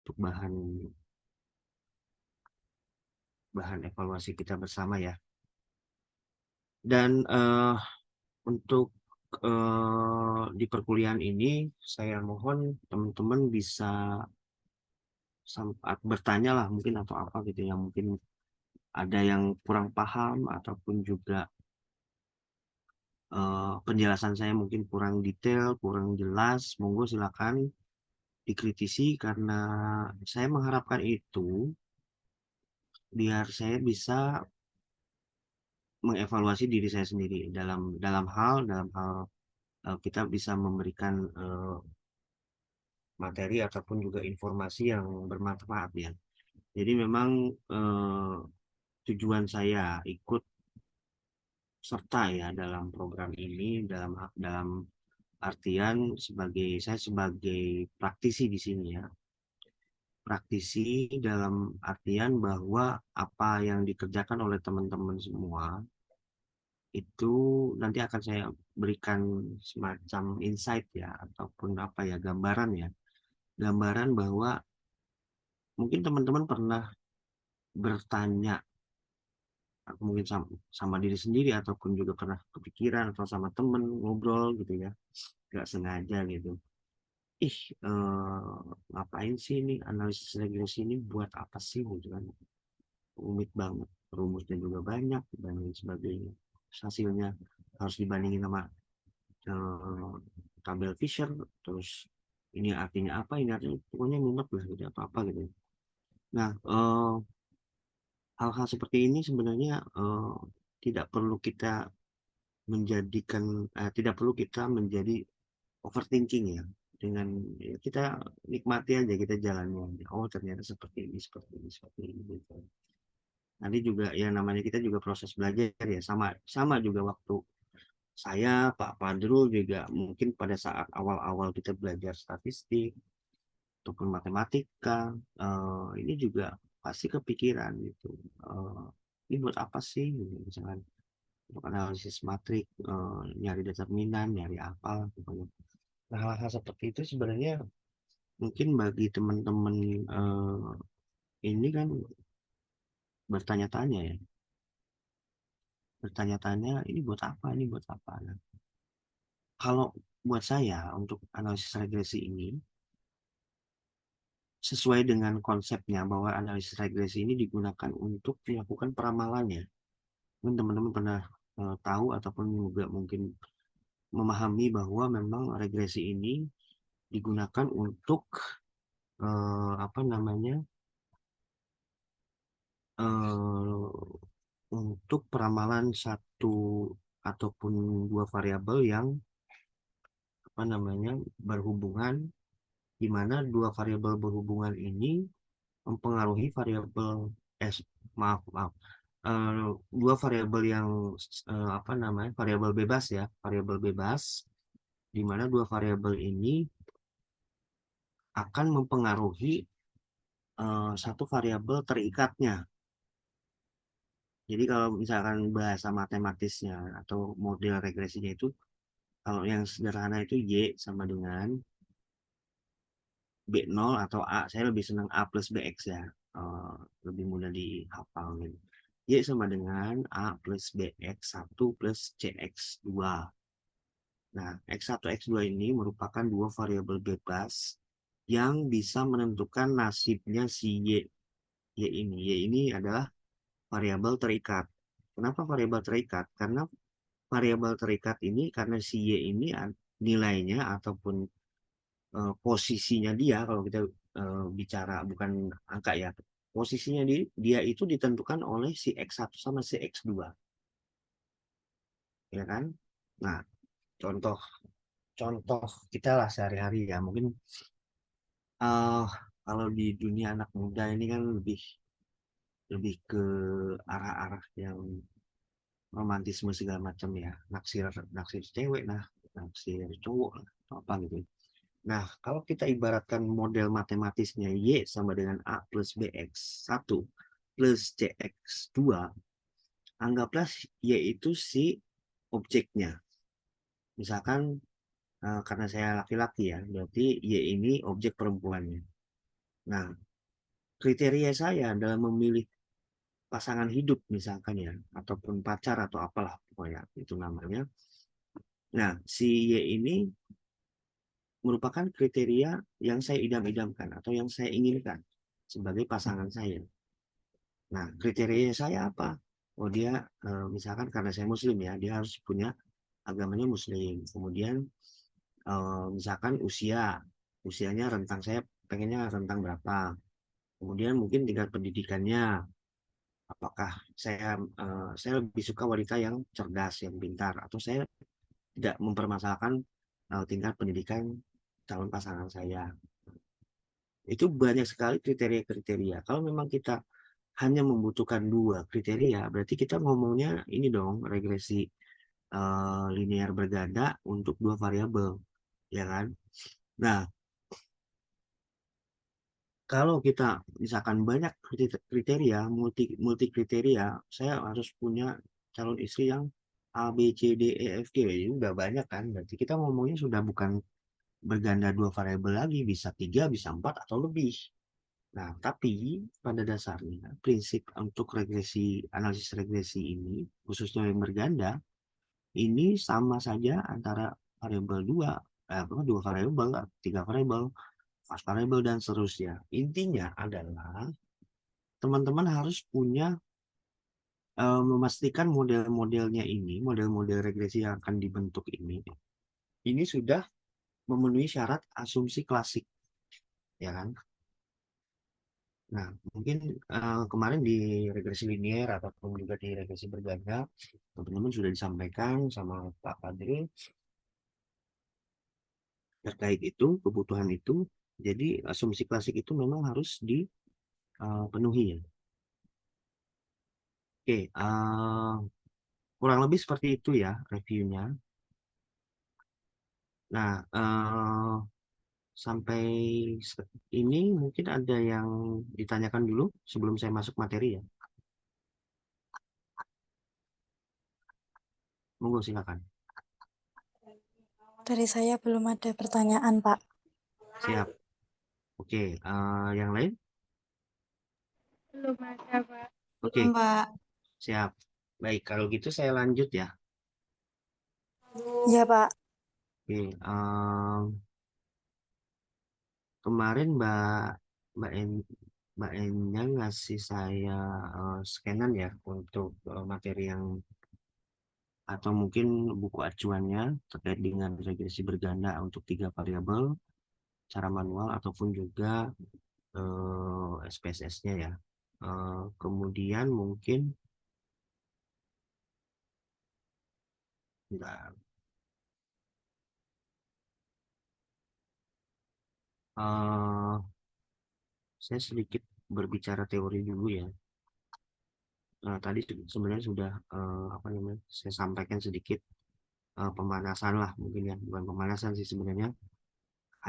untuk bahan bahan evaluasi kita bersama ya. Dan untuk di perkuliahan ini saya mohon teman-teman bisa sempat bertanya lah mungkin atau apa gitu yang mungkin ada yang kurang paham ataupun juga penjelasan saya mungkin kurang detail, kurang jelas, monggo silakan dikritisi karena saya mengharapkan itu biar saya bisa mengevaluasi diri saya sendiri dalam hal kita bisa memberikan materi ataupun juga informasi yang bermanfaat ya. Jadi memang tujuan saya ikut serta ya dalam program ini dalam artian saya sebagai praktisi di sini ya. Praktisi dalam artian bahwa apa yang dikerjakan oleh teman-teman semua itu nanti akan saya berikan semacam insight ya ataupun apa ya gambaran bahwa mungkin teman-teman pernah bertanya mungkin sama diri sendiri ataupun juga pernah kepikiran atau sama temen ngobrol gitu ya nggak sengaja gitu ih eh, ngapain sih ini analisis regresi ini buat apa sih gitu kan rumit banget rumusnya juga banyak dan lain sebagainya hasilnya harus dibandingin sama eh, tabel Fisher terus ini artinya apa ini artinya pokoknya mumet lah gitu apa apa gitu nah hal-hal seperti ini sebenarnya tidak perlu kita tidak perlu kita menjadi overthinking ya dengan ya, kita nikmati aja kita jalannya aja. Oh ternyata seperti ini gitu. Nanti juga ya namanya kita juga proses belajar ya sama sama juga waktu saya Pak Padrul juga mungkin pada saat awal-awal kita belajar statistik ataupun matematika ini juga pasti kepikiran gitu. Eh, ini buat apa sih gitu, misalkan untuk analisis matrik nyari determinan nyari apa pokoknya. Nah, hal-hal seperti itu sebenarnya mungkin bagi teman-teman ini kan bertanya-tanya ya, bertanya-tanya ini buat apa. Nah, kalau buat saya untuk analisis regresi ini sesuai dengan konsepnya bahwa analisis regresi ini digunakan untuk melakukan peramalannya. Mungkin teman-teman pernah tahu ataupun juga mungkin memahami bahwa memang regresi ini digunakan untuk apa namanya untuk peramalan satu ataupun dua variabel yang apa namanya berhubungan di mana dua variabel berhubungan ini mempengaruhi variabel eh maaf maaf Eh, dua variabel yang apa namanya variabel bebas ya variabel bebas di mana dua variabel ini akan mempengaruhi satu variabel terikatnya. Jadi kalau misalkan bahasa matematisnya atau model regresinya itu kalau yang sederhana itu Y sama dengan B0 atau A. Saya lebih senang A plus BX ya. Eh, lebih mudah dihafal gitu. Y sama dengan A plus BX 1 plus CX 2. Nah, X1, X2 ini merupakan dua variabel bebas yang bisa menentukan nasibnya si Y. Y ini adalah variabel terikat. Kenapa variabel terikat? Karena variabel terikat ini karena si Y ini nilainya ataupun posisinya dia kalau kita bicara bukan angka ya posisinya dia itu ditentukan oleh si X1 sama si X2 ya kan nah contoh contoh kita lah sehari-hari ya mungkin eh kalau di dunia anak muda ini kan lebih lebih ke arah-arah yang romantisme segala macam ya naksir naksir cewek lah naksir cowok lah atau apa gitu. Nah, kalau kita ibaratkan model matematisnya Y sama dengan A plus BX 1 plus CX 2, anggaplah Y itu si objeknya. Misalkan karena saya laki-laki ya, berarti Y ini objek perempuannya. Nah, kriteria saya dalam memilih pasangan hidup misalkan ya, ataupun pacar atau apalah pokoknya itu namanya. Nah, si Y ini merupakan kriteria yang saya idam-idamkan atau yang saya inginkan sebagai pasangan saya. Nah, kriteria saya apa? Oh, dia misalkan karena saya Muslim ya, dia harus punya agamanya Muslim. Kemudian misalkan usianya rentang saya pengennya rentang berapa. Kemudian mungkin tingkat pendidikannya, apakah saya lebih suka wanita yang cerdas, yang pintar, atau saya tidak mempermasalahkan tingkat pendidikan calon pasangan saya. Itu banyak sekali kriteria-kriteria. Kalau memang kita hanya membutuhkan dua kriteria, berarti kita ngomongnya ini dong, regresi linear berganda untuk dua variabel, ya kan? Nah, kalau kita misalkan banyak kriteria, multi kriteria, saya harus punya calon istri yang A, B, C, D, E, F, G. Ini udah banyak kan? Berarti kita ngomongnya sudah bukan berganda dua variabel lagi, bisa tiga, bisa empat, atau lebih. Nah, tapi pada dasarnya prinsip untuk analisis regresi ini, khususnya yang berganda, ini sama saja antara variabel dua variabel, tiga variabel, empat variabel, dan seterusnya. Intinya adalah teman-teman harus punya memastikan model-modelnya ini, model-model regresi yang akan dibentuk ini sudah memenuhi syarat asumsi klasik, ya kan? Nah, mungkin kemarin di regresi linier ataupun juga di regresi berganda, teman-teman sudah disampaikan sama Pak Padri terkait itu, kebutuhan itu. Jadi asumsi klasik itu memang harus dipenuhi ya. Oke, kurang lebih seperti itu ya reviewnya. Nah, sampai ini mungkin ada yang ditanyakan dulu sebelum saya masuk materi ya. Monggo silakan. Dari saya belum ada pertanyaan, Pak. Siap. Oke, yang lain? Belum ada, Pak. Oke, Belum, Pak. siap. Baik, kalau gitu saya lanjut ya. Iya, Pak. Oke, kemarin Mbak En, Mbak Enya ngasih saya scanan ya untuk materi yang atau mungkin buku acuannya terkait dengan regresi berganda untuk tiga variabel, cara manual ataupun juga SPSS-nya ya. Kemudian mungkin enggak, eh, saya sedikit berbicara teori dulu ya. Nah, tadi sebenarnya sudah apa namanya saya sampaikan sedikit pemanasan lah mungkin ya, bukan pemanasan sih sebenarnya,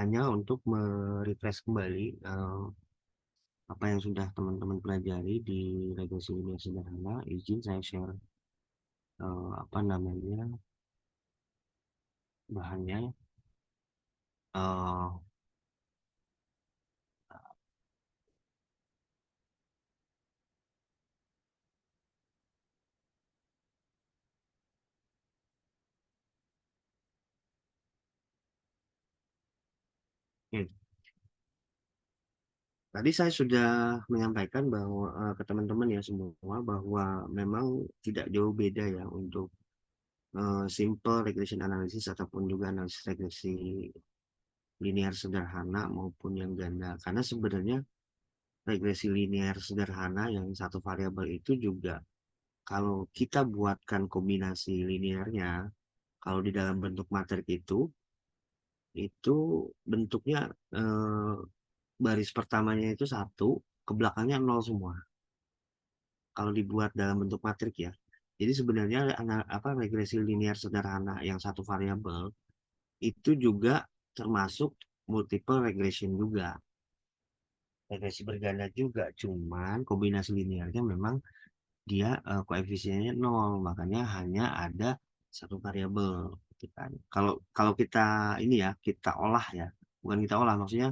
hanya untuk merefresh kembali apa yang sudah teman-teman pelajari di regresi linear sederhana. Izin saya share apa namanya bahannya. Eh, oke. Tadi saya sudah menyampaikan bahwa ke teman-teman ya semua bahwa memang tidak jauh beda ya untuk simple regression analysis ataupun juga analisis regresi linear sederhana maupun yang ganda. Karena sebenarnya regresi linear sederhana yang satu variabel itu juga kalau kita buatkan kombinasi linearnya, kalau di dalam bentuk matrik itu bentuknya eh, baris pertamanya itu satu, ke belakangnya nol semua. Kalau dibuat dalam bentuk matrik ya. Jadi sebenarnya apa regresi linear sederhana yang satu variabel itu juga termasuk multiple regression juga. Regresi berganda juga, cuman kombinasi linearnya memang dia koefisiennya nol, makanya hanya ada satu variabel gitu kan. Kalau kalau kita ini ya kita olah ya, bukan kita olah maksudnya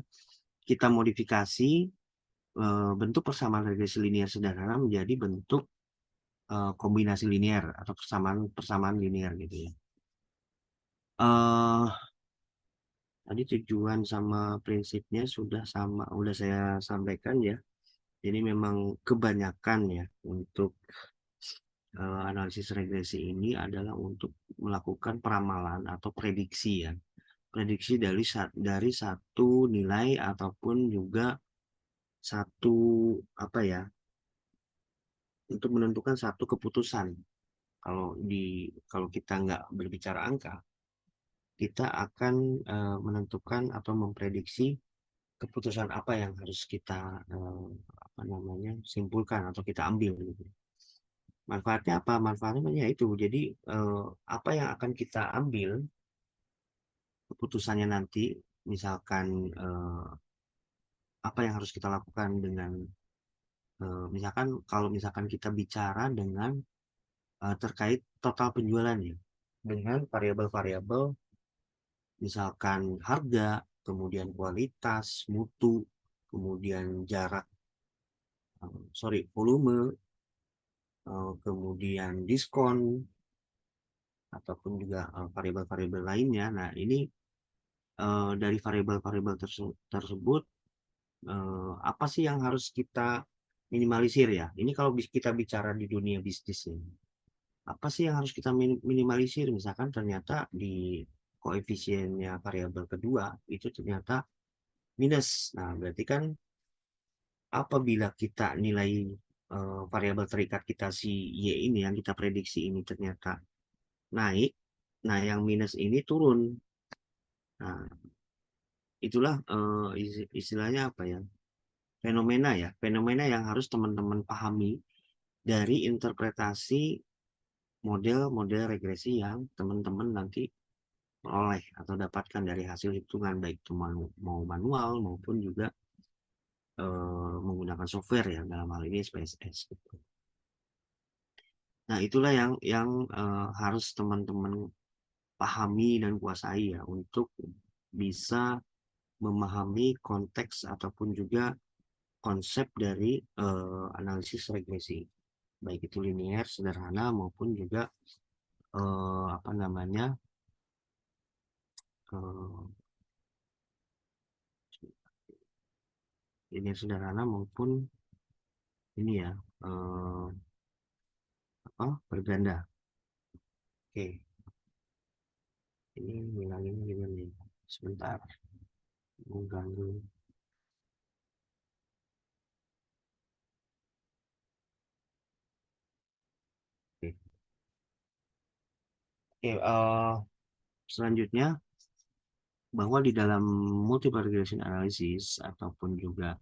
kita modifikasi bentuk persamaan regresi linear sederhana menjadi bentuk kombinasi linear atau persamaan linear gitu ya. Tadi tujuan sama prinsipnya sudah saya sampaikan ya. Jadi memang kebanyakan ya untuk analisis regresi ini adalah untuk melakukan peramalan atau prediksi ya. Prediksi dari satu nilai ataupun juga satu apa ya, untuk menentukan satu keputusan. Kalau kita nggak berbicara angka, kita akan menentukan atau memprediksi keputusan apa yang harus kita simpulkan atau kita ambil gitu. Manfaatnya apa? Manfaatnya ya itu. Jadi apa yang akan kita ambil keputusannya nanti, misalkan apa yang harus kita lakukan dengan misalkan kalau misalkan kita bicara dengan terkait total penjualannya dengan variabel-variabel misalkan harga, kemudian kualitas, mutu, kemudian jarak, volume, kemudian diskon, ataupun juga variabel-variabel lainnya. Nah, ini dari variabel-variabel tersebut, apa sih yang harus kita minimalisir ya? Ini kalau kita bicara di dunia bisnis ini, apa sih yang harus kita minimalisir? Misalkan ternyata di koefisiennya variabel kedua itu ternyata minus. Nah, berarti kan apabila kita nilai variabel terikat kita si Y ini yang kita prediksi ini ternyata naik, nah yang minus ini turun. Nah, itulah istilahnya apa ya? Fenomena yang harus teman-teman pahami dari interpretasi model-model regresi yang teman-teman nanti peroleh atau dapatkan dari hasil hitungan, baik itu mau manual maupun juga menggunakan software ya, dalam hal ini SPSS gitu. Nah, itulah yang harus teman-teman pahami dan kuasai ya untuk bisa memahami konteks ataupun juga konsep dari analisis regresi, baik itu linear sederhana maupun juga apa namanya linear sederhana maupun ini ya berganda. Oke, ini ngilangin gimana nih? Sebentar, mengganggu. Oke, selanjutnya bahwa di dalam multiple regression analysis ataupun juga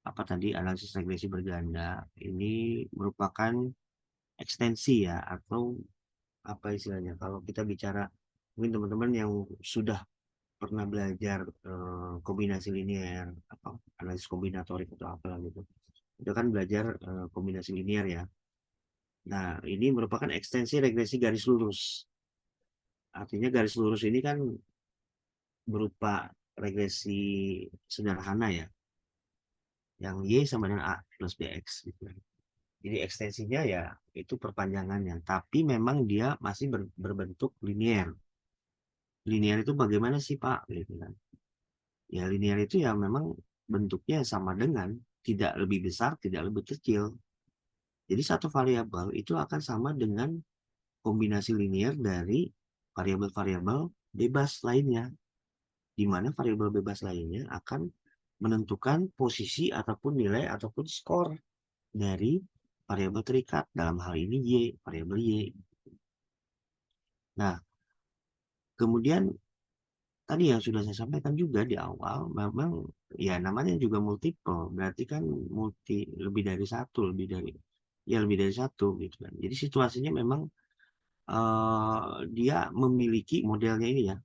apa tadi analisis regresi berganda ini merupakan ekstensi ya, atau apa istilahnya kalau kita bicara, mungkin teman-teman yang sudah pernah belajar kombinasi linear atau analisis kombinatorik atau apa gitu, itu kan belajar kombinasi linear ya. Nah, ini merupakan ekstensi regresi garis lurus. Artinya garis lurus ini kan berupa regresi sederhana ya, yang Y sama dengan A plus BX gitu. Jadi ekstensinya ya itu perpanjangannya, tapi memang dia masih berbentuk linear. Linear itu bagaimana sih Pak? Gitu kan. Ya linear itu ya memang bentuknya sama dengan tidak lebih besar, tidak lebih kecil. Jadi satu variabel itu akan sama dengan kombinasi linear dari variabel-variabel bebas lainnya, di mana variabel bebas lainnya akan menentukan posisi ataupun nilai ataupun skor dari variabel terikat, dalam hal ini Y, variabel Y. Nah, kemudian tadi yang sudah saya sampaikan juga di awal, memang ya namanya juga multiple, berarti kan lebih dari satu gitu kan. Jadi situasinya memang dia memiliki modelnya ini ya,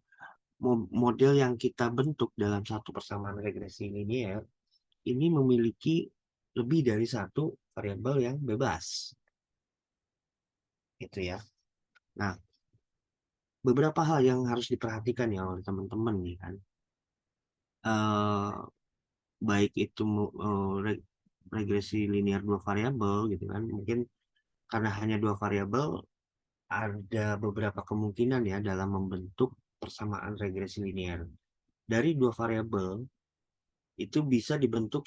model yang kita bentuk dalam satu persamaan regresi linear ini memiliki lebih dari satu variabel yang bebas, gitu ya. Nah, beberapa hal yang harus diperhatikan ya oleh teman-teman nih kan. baik itu regresi linear dua variabel gitu kan, mungkin karena hanya dua variabel ada beberapa kemungkinan ya dalam membentuk persamaan regresi linear. Dari dua variabel itu bisa dibentuk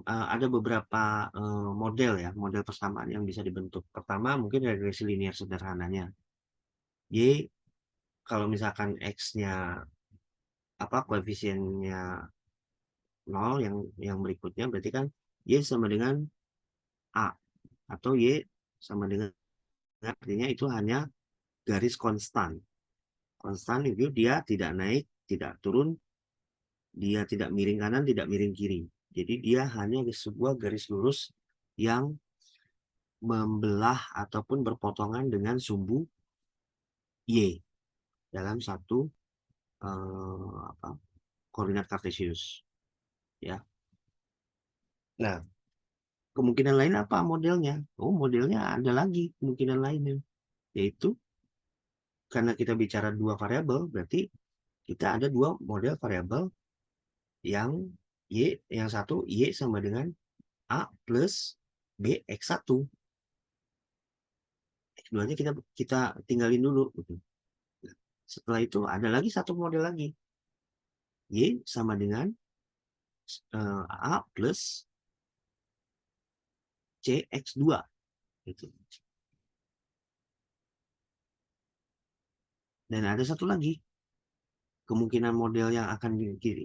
ada beberapa model ya, model persamaan yang bisa dibentuk. Pertama mungkin regresi linear sederhananya. Y kalau misalkan X-nya koefisiennya 0, yang berikutnya berarti kan Y sama dengan A, atau Y sama dengan, artinya itu hanya garis konstan. Konstan itu dia tidak naik, tidak turun, dia tidak miring kanan, tidak miring kiri. Jadi dia hanya sebuah garis lurus yang membelah ataupun berpotongan dengan sumbu Y dalam satu koordinat kartesius ya. Nah, kemungkinan lain apa modelnya? Oh, modelnya ada lagi kemungkinan lainnya, yaitu karena kita bicara dua variabel, berarti kita ada dua model variabel yang yang satu Y sama dengan A plus B X1. X2-nya kita tinggalin dulu gitu. Setelah itu ada lagi satu model lagi. Y sama dengan A plus CX2 gitu. Dan ada satu lagi kemungkinan model yang akan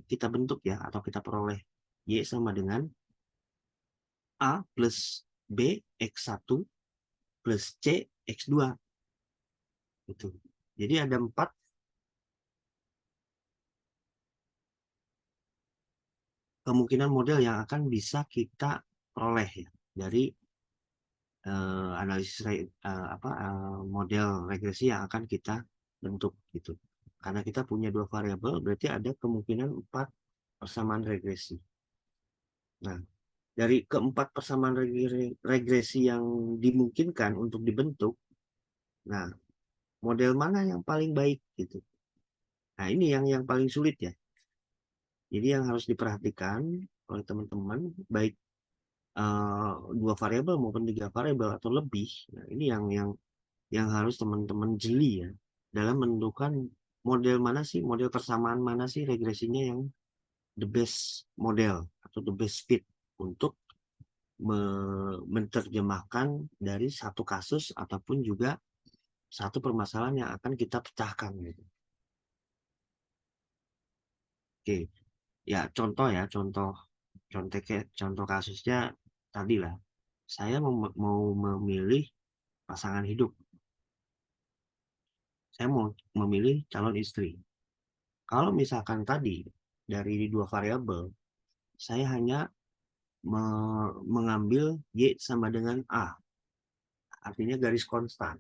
kita bentuk ya, atau kita peroleh, Y sama dengan A plus B X1 plus C X2 gitu. Jadi ada 4 kemungkinan model yang akan bisa kita peroleh ya dari analisis model regresi yang akan kita bentuk gitu. Karena kita punya dua variabel, berarti ada kemungkinan 4 persamaan regresi. Nah, dari keempat persamaan regresi yang dimungkinkan untuk dibentuk, nah, model mana yang paling baik gitu. Nah, ini yang paling sulit ya. Jadi yang harus diperhatikan oleh teman-teman, baik dua variabel maupun tiga variabel atau lebih. Nah, ini yang harus teman-teman jeli ya dalam menentukan model mana sih, model persamaan mana sih regresinya yang the best model atau the best fit untuk menerjemahkan dari satu kasus ataupun juga satu permasalahan yang akan kita pecahkan gitu. Oke, ya contoh kasusnya tadi lah. Saya mau memilih pasangan hidup. Saya mau memilih calon istri. Kalau misalkan tadi dari dua variabel, saya hanya mengambil Y sama dengan A, artinya garis konstan.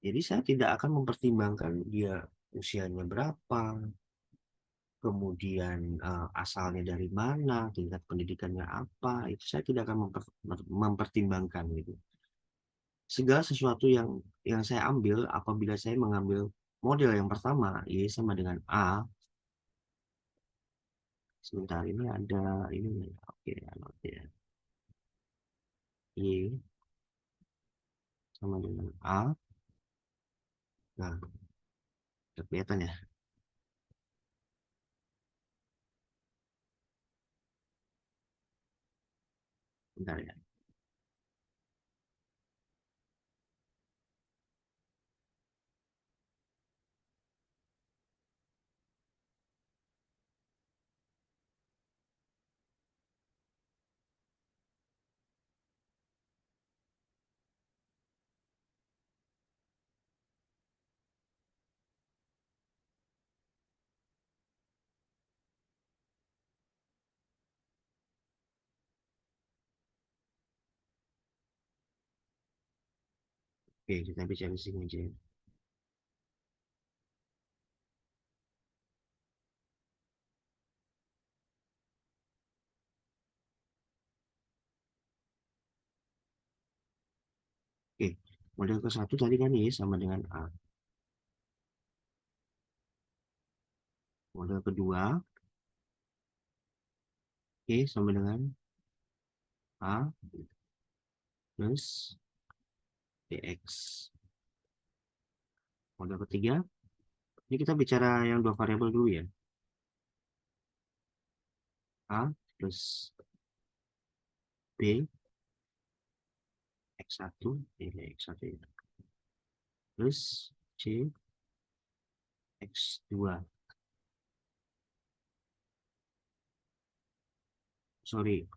Jadi saya tidak akan mempertimbangkan dia usianya berapa, kemudian asalnya dari mana, tingkat pendidikannya apa, itu saya tidak akan mempertimbangkan gitu. Segala sesuatu yang saya ambil apabila saya mengambil model yang pertama, Y sama dengan A. Sebentar, ini ada ini. Oke, ya. Y sama dengan A. Nah, kelihatan ya. Bentar ya. Oke, kita bicara di sini aja. Oke, model ke satu tadi kan Y sama dengan A. Model kedua, Oke, sama dengan A plus BX. Model ketiga, ini kita bicara yang dua variabel dulu ya. A plus B X1, ini X1 ya, plus C X2. Sorry,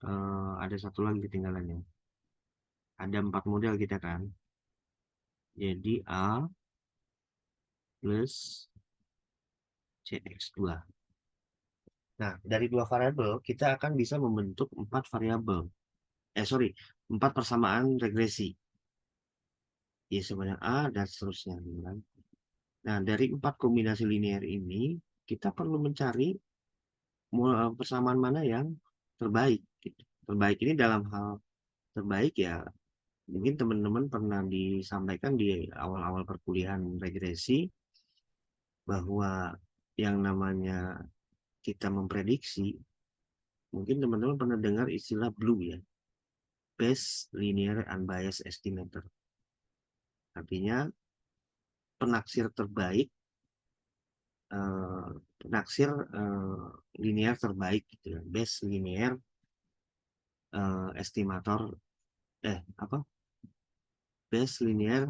ada satu lagi ketinggalannya. Ada 4 model kita kan. Jadi A plus CX2. Nah, dari dua variabel kita akan bisa membentuk 4 variabel. Sorry, 4 persamaan regresi. Y sama dengan A dan seterusnya. Gitu kan. Nah, dari 4 kombinasi linear ini, kita perlu mencari persamaan mana yang terbaik. Gitu. Terbaik ini dalam hal terbaik ya, mungkin teman-teman pernah disampaikan di awal-awal perkuliahan regresi bahwa yang namanya kita memprediksi, mungkin teman-teman pernah dengar istilah BLUE ya, Best Linear Unbiased Estimator. Artinya penaksir terbaik, penaksir linear terbaik gitu ya, Best Linear Estimator, apa? Best Linear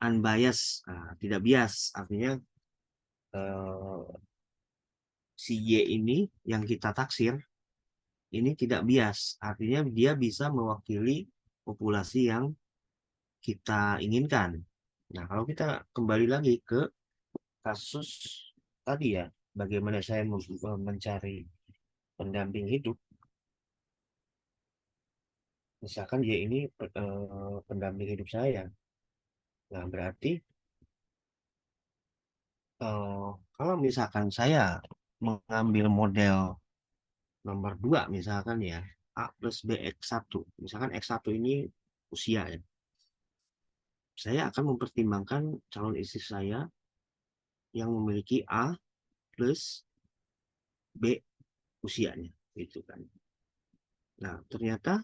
Unbiased, tidak bias, artinya si Y ini yang kita taksir ini tidak bias, artinya dia bisa mewakili populasi yang kita inginkan. Nah, kalau kita kembali lagi ke kasus tadi ya, bagaimana saya mencari pendamping hidup, misalkan dia ini pendamping hidup saya. Nah, berarti kalau misalkan saya mengambil model nomor 2 misalkan ya, A plus B X1, misalkan X1 ini usia ya, saya akan mempertimbangkan calon istri saya yang memiliki A plus B usianya, gitu kan. Nah, ternyata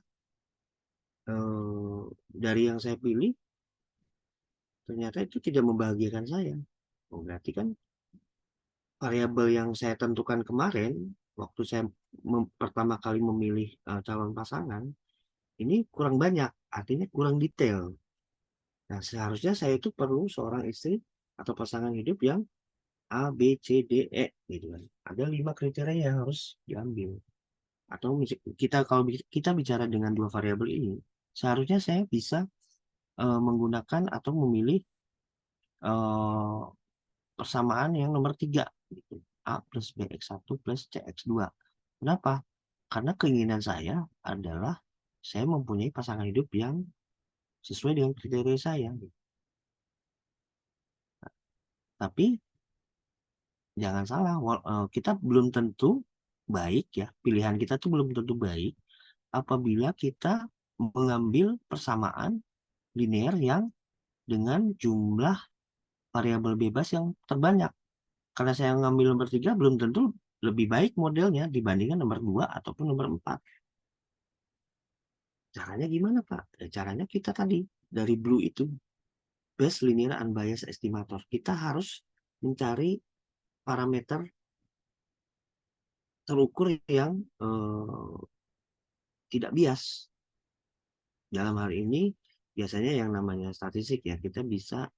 dari yang saya pilih, ternyata itu tidak membahagiakan saya. Oh, berarti kan variabel yang saya tentukan kemarin, waktu saya pertama kali memilih calon pasangan, ini kurang banyak, artinya kurang detail. Nah, seharusnya saya itu perlu seorang istri atau pasangan hidup yang A, B, C, D, E, gitu kan. Ada 5 kriteria yang harus diambil. Atau kita kalau kita bicara dengan dua variabel ini, seharusnya saya bisa menggunakan atau memilih eh, persamaan yang nomor 3, gitu. A plus BX1 plus CX2. Kenapa? Karena keinginan saya adalah saya mempunyai pasangan hidup yang sesuai dengan kriteria saya, gitu. Tapi jangan salah, kita belum tentu baik ya, pilihan kita tuh belum tentu baik apabila kita mengambil persamaan linear yang dengan jumlah variabel bebas yang terbanyak. Karena saya ngambil nomor 3 belum tentu lebih baik modelnya dibandingkan nomor 2 ataupun nomor 4. Caranya gimana, Pak? Caranya kita tadi, dari BLUE itu, Best Linear Unbiased Estimator. Kita harus mencari parameter terukur yang tidak bias. Dalam hal ini, biasanya yang namanya statistik ya, kita bisa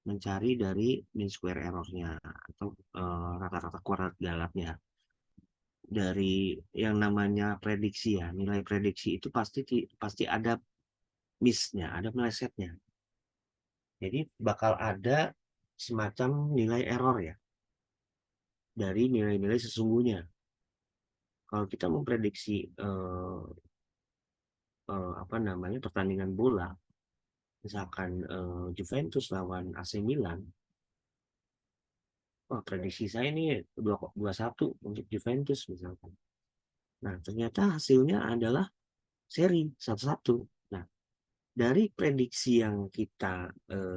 mencari dari mean square error-nya atau rata-rata kuadrat galaknya. Dari yang namanya prediksi ya, nilai prediksi itu pasti ada miss-nya, ada melesetnya. Jadi bakal ada semacam nilai error ya dari nilai-nilai sesungguhnya. Kalau kita memprediksi apa namanya pertandingan bola, misalkan Juventus lawan AC Milan, prediksi saya ini 2-1 untuk Juventus misalkan. Nah, ternyata hasilnya adalah seri 1-1. Nah, dari prediksi yang kita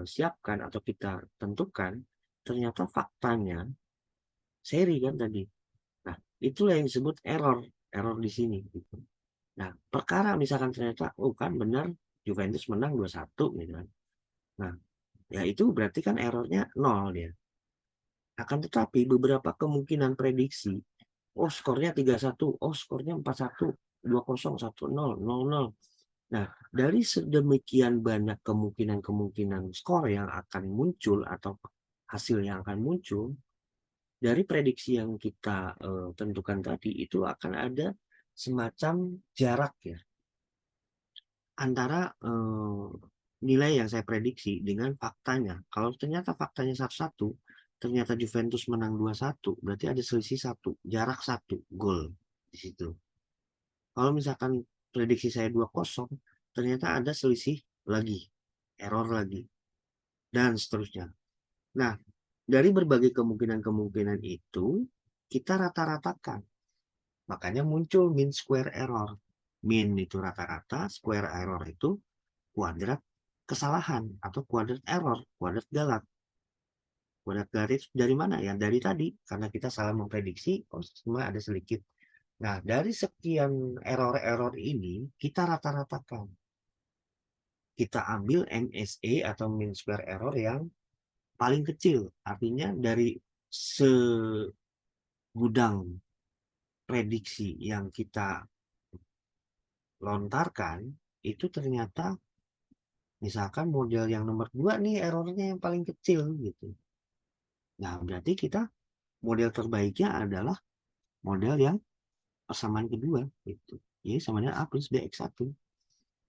siapkan atau kita tentukan, ternyata faktanya seri kan tadi. Nah, itulah yang disebut error. error di sini gitu. Nah, perkara misalkan ternyata oh kan benar Juventus menang 2-1 gitu kan. Nah, ya itu berarti kan errornya 0 dia. Akan tetapi beberapa kemungkinan prediksi, oh skornya 3-1, oh skornya 4-1, 2-0, 1-0, 0-0. Nah, dari sedemikian banyak kemungkinan-kemungkinan skor yang akan muncul atau hasil yang akan muncul, dari prediksi yang kita tentukan tadi, itu akan ada semacam jarak ya, antara nilai yang saya prediksi dengan faktanya. Kalau ternyata faktanya 1-1, ternyata Juventus menang 2-1, berarti ada selisih 1, jarak 1 gol di situ. Kalau misalkan prediksi saya 2-0, ternyata ada selisih lagi, error lagi, dan seterusnya. Nah, dari berbagai kemungkinan-kemungkinan itu, kita rata-ratakan. Makanya muncul mean square error. Mean itu rata-rata, square error itu kuadrat kesalahan atau kuadrat error, kuadrat galat. Kuadrat galat itu dari mana ya? Dari tadi, karena kita salah memprediksi, oh semua ada sedikit. Nah, dari sekian error-error ini, kita rata-ratakan. Kita ambil MSE atau mean square error yang paling kecil. Artinya dari segudang prediksi yang kita lontarkan, itu ternyata misalkan model yang nomor 2 nih errornya yang paling kecil gitu. Nah, berarti kita model terbaiknya adalah model yang persamaan kedua gitu. Jadi sama dengan A plus B X1.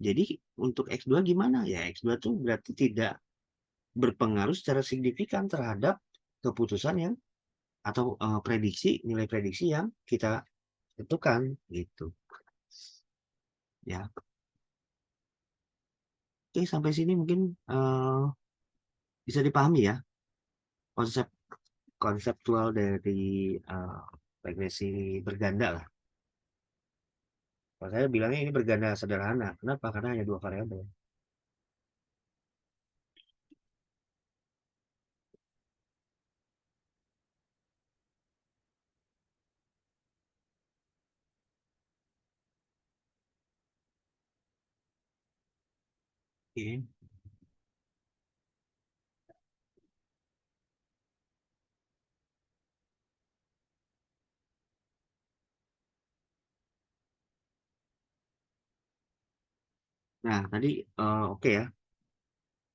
Jadi untuk X2 gimana? Ya X2 tuh berarti tidak berpengaruh secara signifikan terhadap keputusan yang atau prediksi, nilai prediksi yang kita tentukan gitu. Ya. Oke, sampai sini mungkin bisa dipahami ya konsep konseptual dari regresi berganda lah. Kalau saya bilangnya ini berganda sederhana. Kenapa? Karena hanya 2 variabel. Oke. Nah, tadi oke ya.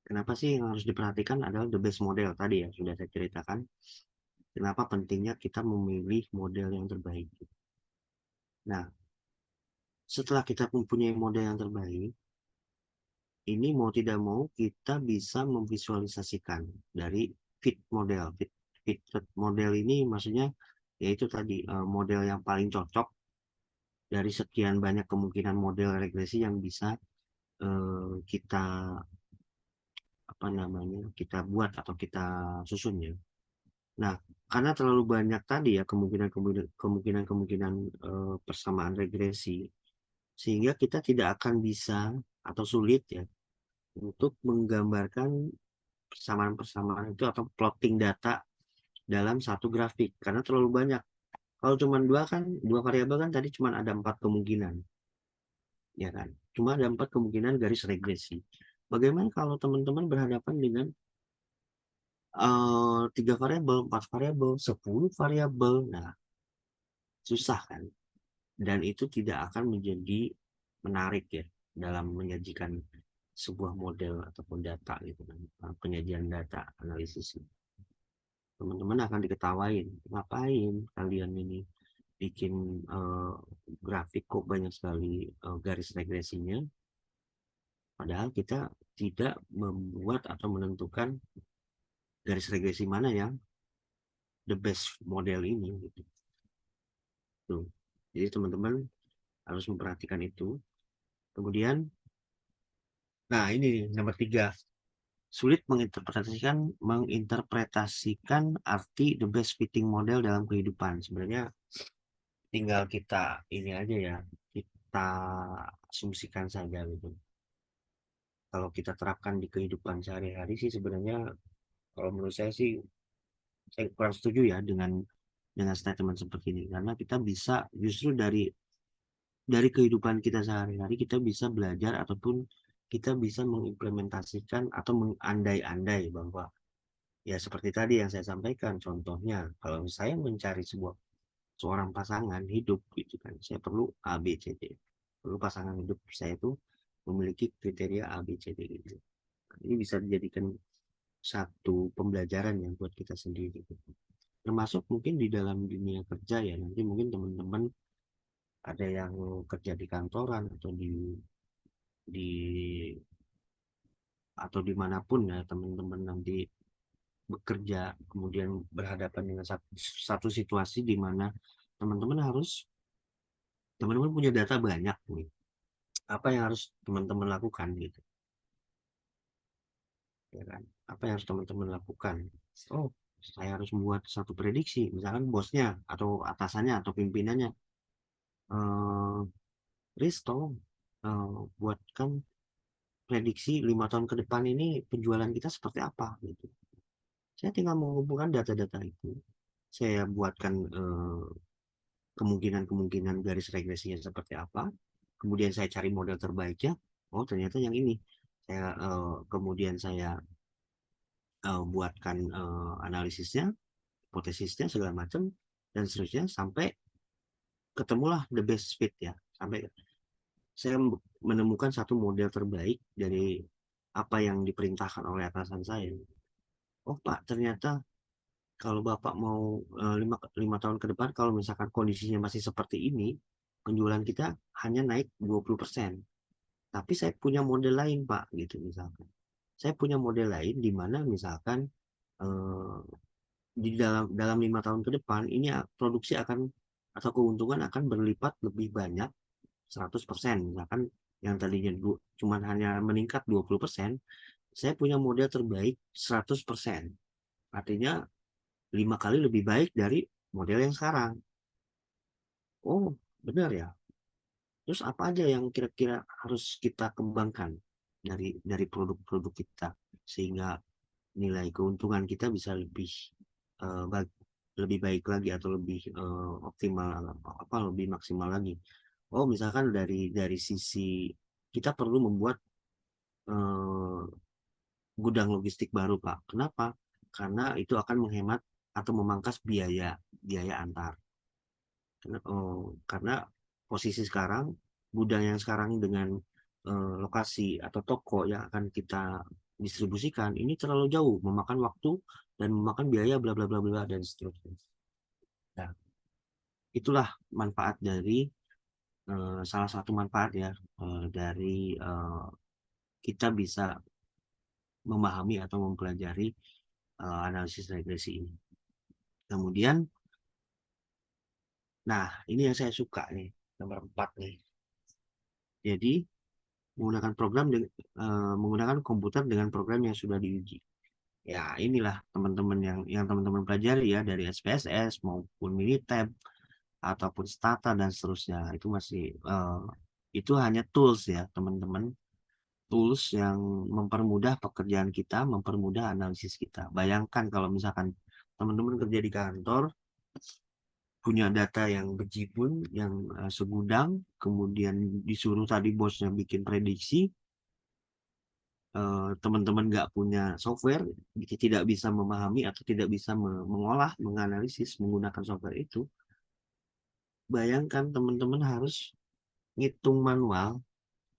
Kenapa sih yang harus diperhatikan adalah the best model tadi ya, sudah saya ceritakan. Kenapa pentingnya kita memilih model yang terbaik. Nah, setelah kita mempunyai model yang terbaik, ini mau tidak mau kita bisa memvisualisasikan dari fit model. Fit model ini maksudnya yaitu tadi model yang paling cocok dari sekian banyak kemungkinan model regresi yang bisa kita apa namanya kita buat atau kita susun ya. Nah, karena terlalu banyak tadi ya kemungkinan persamaan regresi, sehingga kita tidak akan bisa atau sulit ya untuk menggambarkan persamaan-persamaan itu atau plotting data dalam satu grafik karena terlalu banyak. Kalau cuma dua variabel kan tadi cuma ada 4 kemungkinan, ya kan? Cuma ada 4 kemungkinan garis regresi. Bagaimana kalau teman-teman berhadapan dengan 3 variabel, 4 variabel, 10 variabel? Nah, susah kan? Dan itu tidak akan menjadi menarik ya dalam menyajikan sebuah model ataupun data gitu kan, penyajian data analisis. Teman-teman akan diketawain, ngapain kalian ini bikin grafik kok banyak sekali garis regresinya, padahal kita tidak membuat atau menentukan garis regresi mana yang the best model ini gitu. Tuh. Jadi teman-teman harus memperhatikan itu. Kemudian, nah ini nih, nomor 3. Sulit menginterpretasikan arti the best fitting model dalam kehidupan. Sebenarnya tinggal kita ini aja ya, kita asumsikan saja gitu. Kalau kita terapkan di kehidupan sehari-hari sih sebenarnya kalau menurut saya sih saya kurang setuju ya dengan statement seperti ini karena kita bisa justru dari dari kehidupan kita sehari-hari kita bisa belajar ataupun kita bisa mengimplementasikan atau mengandai-andai bahwa ya seperti tadi yang saya sampaikan, contohnya kalau saya mencari seorang pasangan hidup gitu kan, saya perlu A B C D, perlu pasangan hidup saya itu memiliki kriteria A B C D gitu. Ini bisa dijadikan satu pembelajaran yang buat kita sendiri gitu. Termasuk mungkin di dalam dunia kerja ya, nanti mungkin teman-teman ada yang kerja di kantoran di atau dimanapun ya teman-teman nanti bekerja, kemudian berhadapan dengan satu situasi di mana teman-teman teman-teman punya data banyak nih, apa yang harus teman-teman lakukan gitu ya kan, apa yang harus teman-teman lakukan. Oh, saya harus membuat satu prediksi, misalkan bosnya atau atasannya atau pimpinannya, eh Risto, buatkan prediksi 5 tahun ke depan ini penjualan kita seperti apa gitu. Saya tinggal mengumpulkan data-data itu, saya buatkan kemungkinan-kemungkinan garis regresinya seperti apa, kemudian saya cari model terbaiknya. Oh, ternyata yang ini. Kemudian saya buatkan analisisnya, hipotesisnya segala macam dan seterusnya sampai ketemulah the best fit ya. Sampai saya menemukan satu model terbaik dari apa yang diperintahkan oleh atasan saya. Oh Pak, ternyata kalau Bapak mau 5 tahun ke depan, kalau misalkan kondisinya masih seperti ini, penjualan kita hanya naik 20%. Tapi saya punya model lain, Pak, gitu misalkan. Saya punya model lain di mana misalkan eh, di dalam 5 tahun ke depan ini produksi akan atau keuntungan akan berlipat lebih banyak 100%. Misalkan yang tadinya cuma hanya meningkat 20%, saya punya model terbaik 100%. Artinya 5 kali lebih baik dari model yang sekarang. Oh, benar ya. Terus apa aja yang kira-kira harus kita kembangkan dari produk-produk kita sehingga nilai keuntungan kita bisa eh, bag- lebih baik lagi atau lebih optimal, apa lebih maksimal lagi. Oh, misalkan dari sisi kita perlu membuat eh, gudang logistik baru, Pak. Kenapa? Karena itu akan menghemat atau memangkas biaya biaya antar. Karena posisi sekarang, gudang yang sekarang dengan lokasi atau toko yang akan kita distribusikan ini terlalu jauh, memakan waktu dan memakan biaya bla bla bla bla dan seterusnya. Nah, itulah manfaat dari salah satu manfaat ya dari kita bisa memahami atau mempelajari analisis regresi ini. Kemudian, nah ini yang saya suka nih, nomor 4 nih. Jadi menggunakan menggunakan komputer dengan program yang sudah diuji. Ya, inilah teman-teman yang teman-teman pelajari ya dari SPSS maupun Minitab ataupun Stata dan seterusnya. Itu hanya tools ya, teman-teman. Tools yang mempermudah pekerjaan kita, mempermudah analisis kita. Bayangkan kalau misalkan teman-teman kerja di kantor, punya data yang berjibun, yang segudang, kemudian disuruh tadi bosnya bikin prediksi, teman-teman nggak punya software, tidak bisa memahami atau tidak bisa mengolah, menganalisis menggunakan software itu, bayangkan teman-teman harus ngitung manual,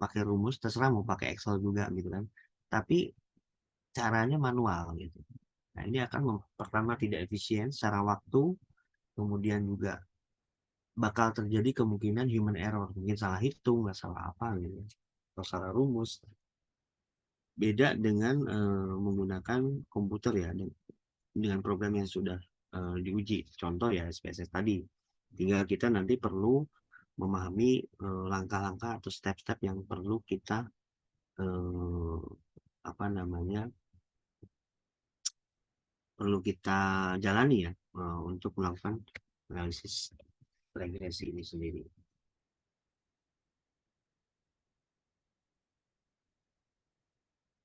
pakai rumus, terserah mau pakai Excel juga gitu kan, tapi caranya manual gitu. Nah ini akan pertama tidak efisien secara waktu, kemudian juga bakal terjadi kemungkinan human error, mungkin salah hitung, nggak salah apa gitu, atau salah rumus. Beda dengan menggunakan komputer ya, dengan program yang sudah diuji. Contoh ya SPSS tadi. Tinggal kita nanti perlu memahami langkah-langkah atau step-step yang perlu kita eh, apa namanya perlu kita jalani ya untuk melakukan analisis regresi ini sendiri.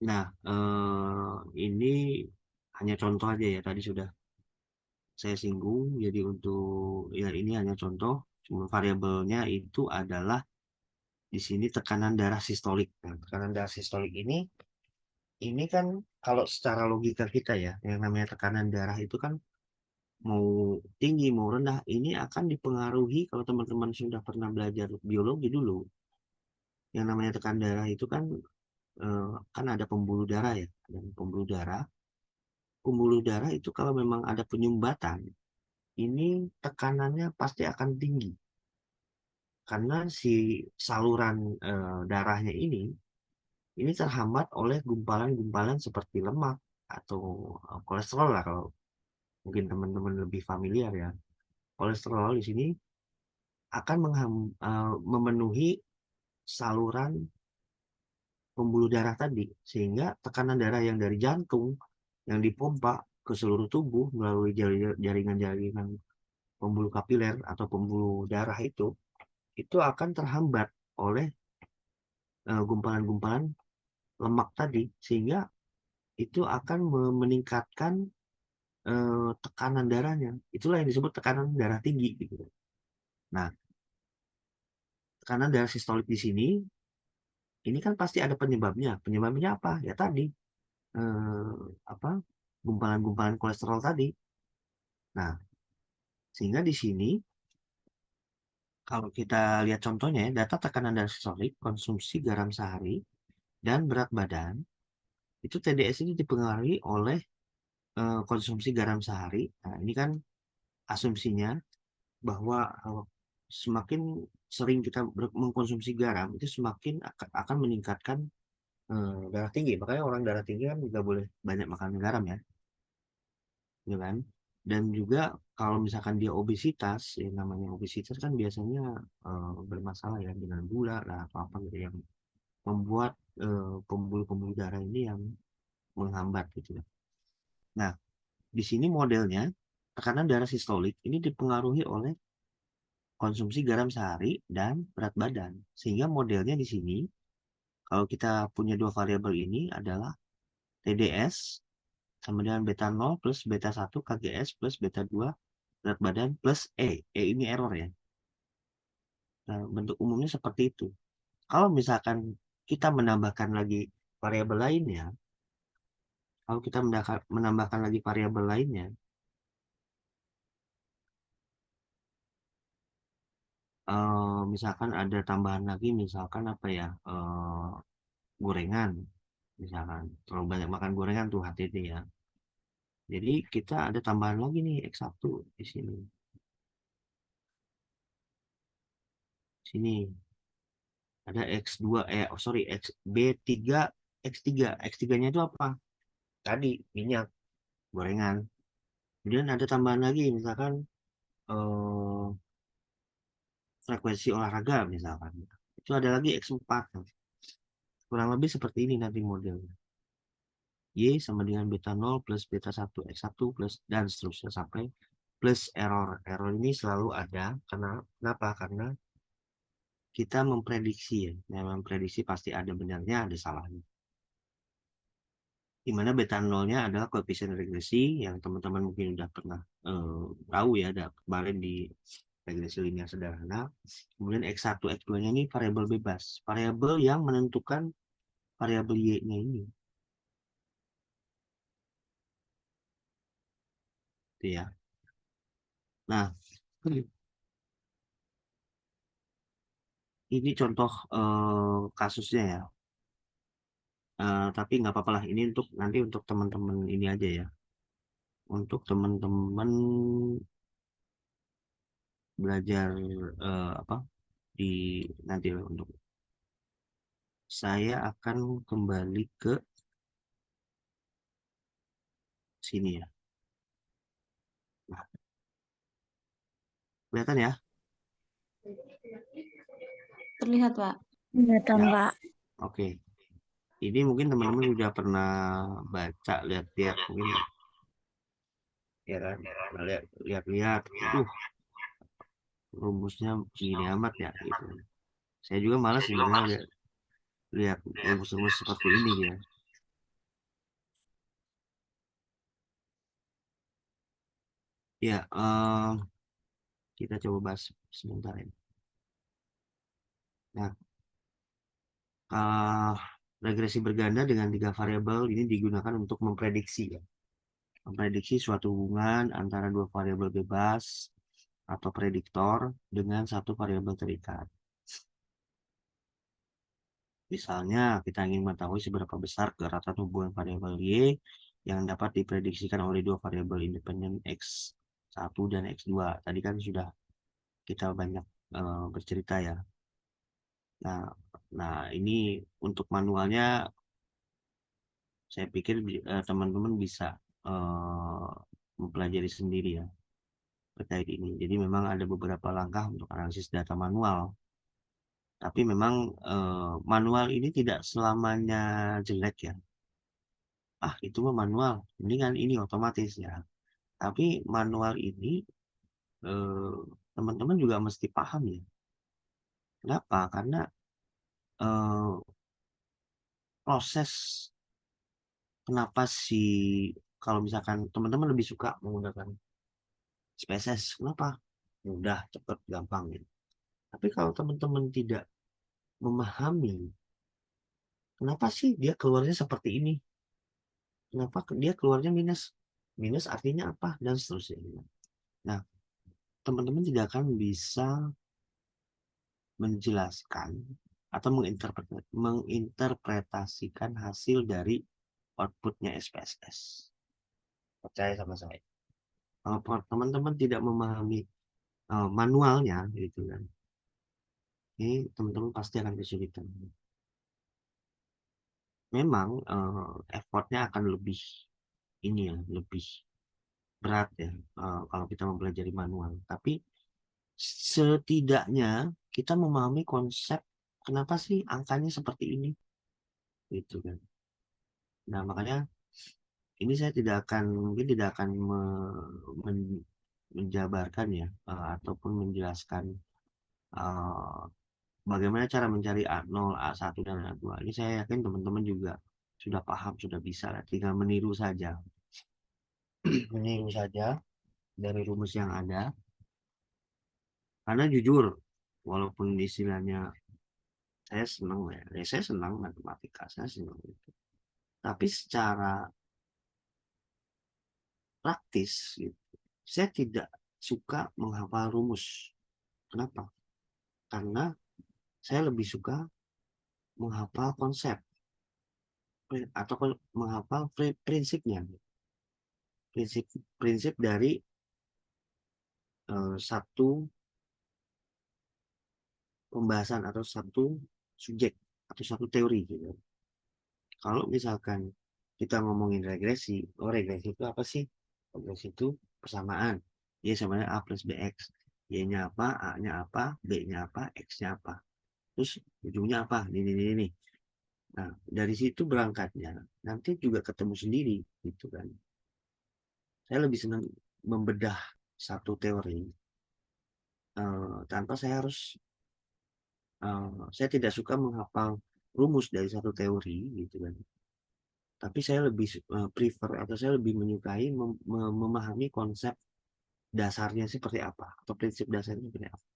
Nah, ini hanya contoh aja ya. Tadi sudah saya singgung. Jadi untuk ya ini hanya contoh. variabelnya itu adalah di sini tekanan darah sistolik. Nah, tekanan darah sistolik ini kan kalau secara logika kita ya, yang namanya tekanan darah itu kan mau tinggi mau rendah ini akan dipengaruhi kalau teman-teman sudah pernah belajar biologi dulu. Yang namanya tekanan darah itu kan ada pembuluh darah ya, dan pembuluh darah. Pembuluh darah itu kalau memang ada penyumbatan, ini tekanannya pasti akan tinggi karena si saluran darahnya ini terhambat oleh gumpalan-gumpalan seperti lemak atau kolesterol lah kalau mungkin teman-teman lebih familiar ya. Kolesterol di sini akan memenuhi saluran pembuluh darah tadi sehingga tekanan darah yang dari jantung yang dipompa ke seluruh tubuh melalui jaringan-jaringan pembuluh kapiler atau pembuluh darah itu akan terhambat oleh gumpalan-gumpalan lemak tadi sehingga itu akan meningkatkan tekanan darahnya. Itulah yang disebut tekanan darah tinggi gitu. Nah, tekanan darah sistolik di sini ini kan pasti ada penyebabnya. Penyebabnya apa? Ya tadi apa? Gumpalan-gumpalan kolesterol tadi. Nah, sehingga di sini kalau kita lihat contohnya ya, data tekanan darah sistolik, konsumsi garam sehari dan berat badan itu TDS ini dipengaruhi oleh konsumsi garam sehari. Nah, ini kan asumsinya bahwa semakin sering kita mengkonsumsi garam itu semakin akan meningkatkan darah tinggi. Makanya orang darah tinggi kan juga boleh banyak makan garam ya, ya kan? Dan juga kalau misalkan dia obesitas, ya namanya obesitas kan biasanya bermasalah ya dengan gula lah atau apa gitu yang membuat pembuluh-pembuluh darah ini yang menghambat gitu ya. Nah, di sini modelnya tekanan darah sistolik ini dipengaruhi oleh konsumsi garam sehari dan berat badan. Sehingga modelnya di sini, kalau kita punya dua variabel ini adalah TDS sama dengan beta 0 plus beta 1 KGS plus beta 2 berat badan plus E. E ini error ya. Nah, bentuk umumnya seperti itu. Kalau misalkan kita menambahkan lagi variabel lainnya, kalau kita menambahkan lagi variabel lainnya, misalkan ada tambahan lagi, misalkan apa ya, gorengan, misalkan terlalu banyak makan gorengan tuh HTT ya. Jadi kita ada tambahan lagi nih X1 di sini. Sini ada X2 sorry B3 X3. X3-nya itu apa? Tadi minyak gorengan. Kemudian ada tambahan lagi misalkan eh, frekuensi olahraga misalkan. Itu ada lagi X4. Kurang lebih seperti ini nanti modelnya. Y sama dengan beta 0 plus beta 1 X1 plus dan seterusnya sampai plus error. Error ini selalu ada karena kenapa? Karena kita memprediksi ya. Nah, memprediksi pasti ada benarnya, ada salahnya. Di mana beta nolnya adalah koefisien regresi yang teman-teman mungkin udah pernah tahu ya, ada kemarin di regresi linear sederhana. Kemudian X1, X2-nya ini variabel bebas. Variabel yang menentukan variabel Y-nya ini. Gitu ya. Nah, ini contoh kasusnya ya. Tapi nggak apa-apa lah. Ini untuk nanti untuk teman-teman ini aja ya. Untuk teman-teman belajar apa di nanti untuk saya akan kembali ke sini ya. Nah, kelihatan ya? Terlihat, Pak. Kelihatan, Ya, Pak. oke. Ini mungkin teman-teman sudah pernah baca, lihat-lihat mungkin ya kan, lihat-lihat. Rumusnya gini amat ya gitu. Saya juga malas sebenarnya lihat rumus-rumus seperti ini ya. Ya, Kita coba bahas sebentar ya. Nah, regresi berganda dengan 3 variabel ini digunakan untuk memprediksi ya. Memprediksi suatu hubungan antara 2 variabel bebas atau prediktor dengan 1 variabel terikat. Misalnya, kita ingin mengetahui seberapa besar keratan hubungan variabel Y yang dapat diprediksikan oleh 2 variabel independen X1 dan X2. Tadi kan sudah kita banyak bercerita ya. Nah, ini untuk manualnya, saya pikir teman-teman bisa mempelajari sendiri ya terkait ini. Jadi memang ada beberapa langkah untuk analisis data manual. Tapi memang manual ini tidak selamanya jelek ya. Itu mah manual, mendingan ini otomatis ya. Tapi manual ini teman-teman juga mesti paham ya. Kenapa? Karena proses kenapa sih kalau misalkan teman-teman lebih suka menggunakan SPSS, kenapa? Mudah, cepat, gampang gitu. Tapi kalau teman-teman tidak memahami kenapa sih dia keluarnya seperti ini, kenapa dia keluarnya minus, minus artinya apa, dan seterusnya. Nah, teman-teman tidak akan bisa menjelaskan atau menginterpretasikan hasil dari outputnya SPSS. Percaya sama saya. Kalau teman-teman tidak memahami manualnya, gitu kan, ini teman-teman pasti akan kesulitan. Memang effortnya akan lebih ini ya, lebih berat ya kalau kita mempelajari manual. Tapi setidaknya kita memahami konsep kenapa sih angkanya seperti ini, gitu kan. Nah, makanya ini saya mungkin tidak akan menjabarkan ya, ataupun menjelaskan uh, bagaimana cara mencari A0, A1, dan A2. Ini saya yakin teman-teman juga sudah paham, sudah bisa lah. Tinggal meniru saja. Meniru saja dari rumus yang ada. Karena jujur, walaupun istilahnya saya senang ya, saya senang matematika, saya senang itu. Tapi secara praktis, gitu, saya tidak suka menghafal rumus. Kenapa? Karena saya lebih suka menghafal konsep atau menghafal prinsipnya. Prinsip dari satu pembahasan atau satu subjek atau satu teori gitu. Kalau misalkan kita ngomongin regresi, regresi itu apa sih? Regresi itu persamaan. Y sama A plus BX. Y-nya apa, A-nya apa, B-nya apa, X-nya apa. Terus ujungnya apa? Ini. Nah, dari situ berangkatnya. Nanti juga ketemu sendiri gitu kan. Saya lebih senang membedah satu teori tanpa saya tidak suka menghafal rumus dari satu teori gitu kan. Tapi saya lebih prefer atau saya lebih menyukai memahami konsep dasarnya seperti apa atau prinsip dasarnya seperti apa.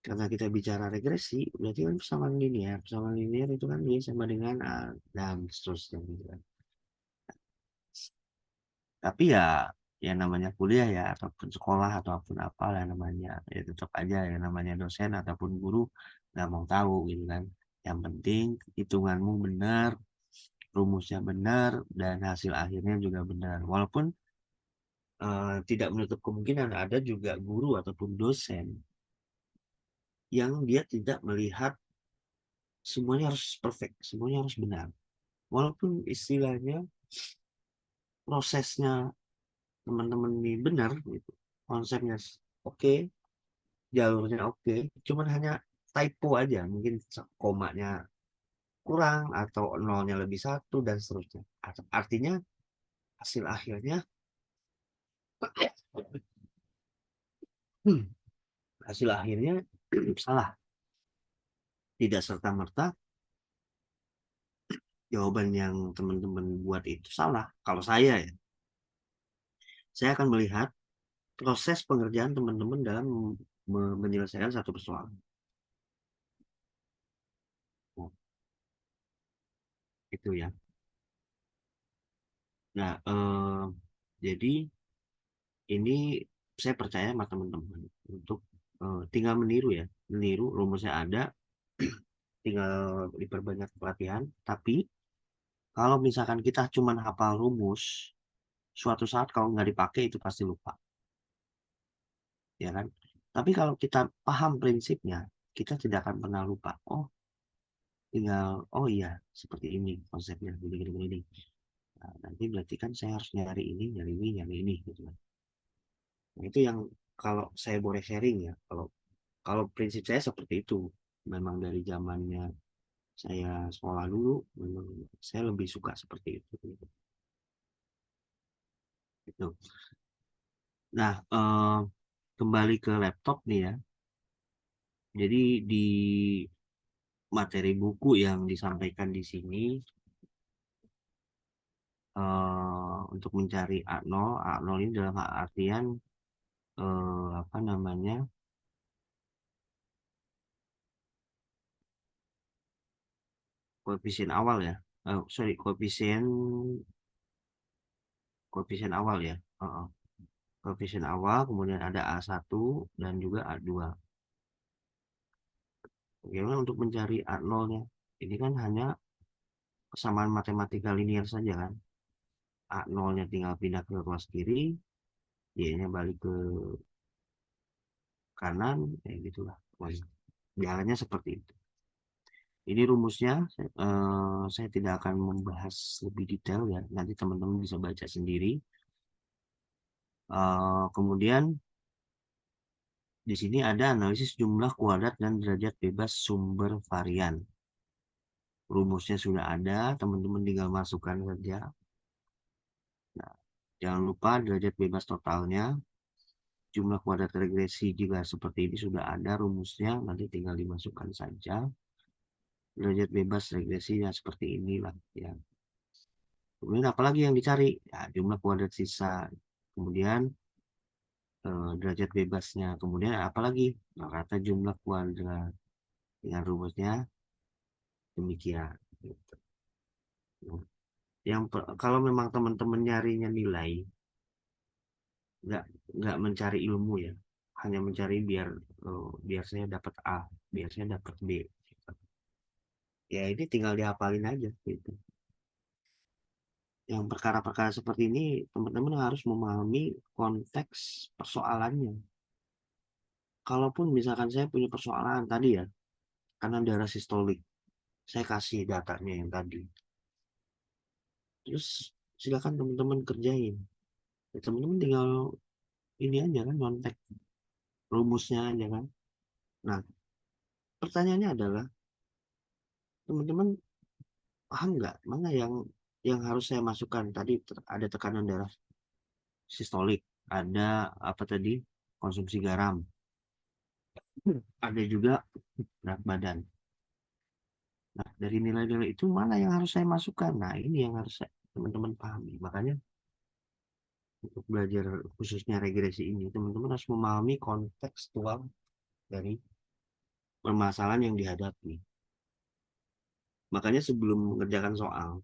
Karena kita bicara regresi, berarti kan persamaan linear. Persamaan linear itu kan Y sama dengan A dan seterusnya gitu kan. Tapi ya namanya kuliah ya ataupun sekolah ataupun apa lah namanya, ya tetap aja ya namanya dosen ataupun guru nggak mau tahu gitu kan. Yang penting hitunganmu benar, rumusnya benar, dan hasil akhirnya juga benar. Walaupun tidak menutup kemungkinan ada juga guru ataupun dosen yang dia tidak melihat semuanya harus perfect, semuanya harus benar. Walaupun istilahnya prosesnya teman-teman ini benar gitu, konsepnya oke, jalurnya oke, cuman hanya typo aja, mungkin komanya kurang atau nolnya lebih satu dan seterusnya. Artinya hasil akhirnya hasil akhirnya salah. Tidak serta-merta jawaban yang teman-teman buat itu salah. Kalau saya ya, saya akan melihat proses pengerjaan teman-teman dalam menyelesaikan satu persoalan. Oh, itu ya. Nah, jadi ini saya percaya sama teman-teman untuk tinggal meniru ya, meniru rumusnya ada, tinggal diperbanyak pelatihan. Tapi kalau misalkan kita cuma hafal rumus, suatu saat kalau nggak dipakai itu pasti lupa, ya kan? Tapi kalau kita paham prinsipnya, kita tidak akan pernah lupa. Oh, tinggal, oh iya, seperti ini konsepnya, gini. Nah, nanti berarti kan saya harus nyari ini, nyari ini, gitu kan. Nah, itu yang kalau saya boleh sharing ya, kalau kalau prinsip saya seperti itu, memang dari zamannya saya sekolah dulu, memang saya lebih suka seperti itu. Gitu. Nah, kembali ke laptop nih ya. Jadi di materi buku yang disampaikan di sini untuk mencari A0, A0 ini dalam artian apa namanya? Koefisien awal ya. Sorry, koefisien awal ya. Koefisien awal, kemudian ada A1 dan juga A2. Bagaimana untuk mencari A0-nya? Ini kan hanya kesamaan matematika linear saja kan. A0-nya tinggal pindah ke ruas kiri, Y-nya balik ke kanan, kayak gitulah. Jalannya seperti itu. Ini rumusnya, saya tidak akan membahas lebih detail ya. Nanti teman-teman bisa baca sendiri. Kemudian di sini ada analisis jumlah kuadrat dan derajat bebas sumber varian. Rumusnya sudah ada, teman-teman tinggal masukkan saja. Nah, jangan lupa derajat bebas totalnya, jumlah kuadrat regresi juga seperti ini sudah ada rumusnya, nanti tinggal dimasukkan saja. Derajat bebas regresinya seperti inilah ya. Kemudian apalagi yang dicari? Ya, jumlah kuadrat sisa. Kemudian derajat bebasnya. Kemudian apalagi? Nah, kata jumlah kuadrat dengan rumusnya demikian. Gitu. Nah, kalau memang teman-teman nyarinya nilai, nggak nggak mencari ilmu ya, hanya mencari biar saya dapat A, biar saya dapat B. Ya ini tinggal dihafalin aja gitu. Yang perkara-perkara seperti ini teman-teman harus memahami konteks persoalannya. Kalaupun misalkan saya punya persoalan tadi ya, karena darah sistolik, saya kasih datanya yang tadi. Terus silakan teman-teman kerjain. Ya, teman-teman tinggal ini aja kan, nyontek rumusnya aja kan. Nah, pertanyaannya adalah teman-teman paham nggak mana yang harus saya masukkan tadi? Ada tekanan darah sistolik, ada apa tadi, konsumsi garam, ada juga berat badan. Nah, dari nilai-nilai itu mana yang harus saya masukkan? Nah, ini yang harus teman-teman pahami. Makanya untuk belajar khususnya regresi ini, teman-teman harus memahami kontekstual dari permasalahan yang dihadapi. Makanya sebelum mengerjakan soal,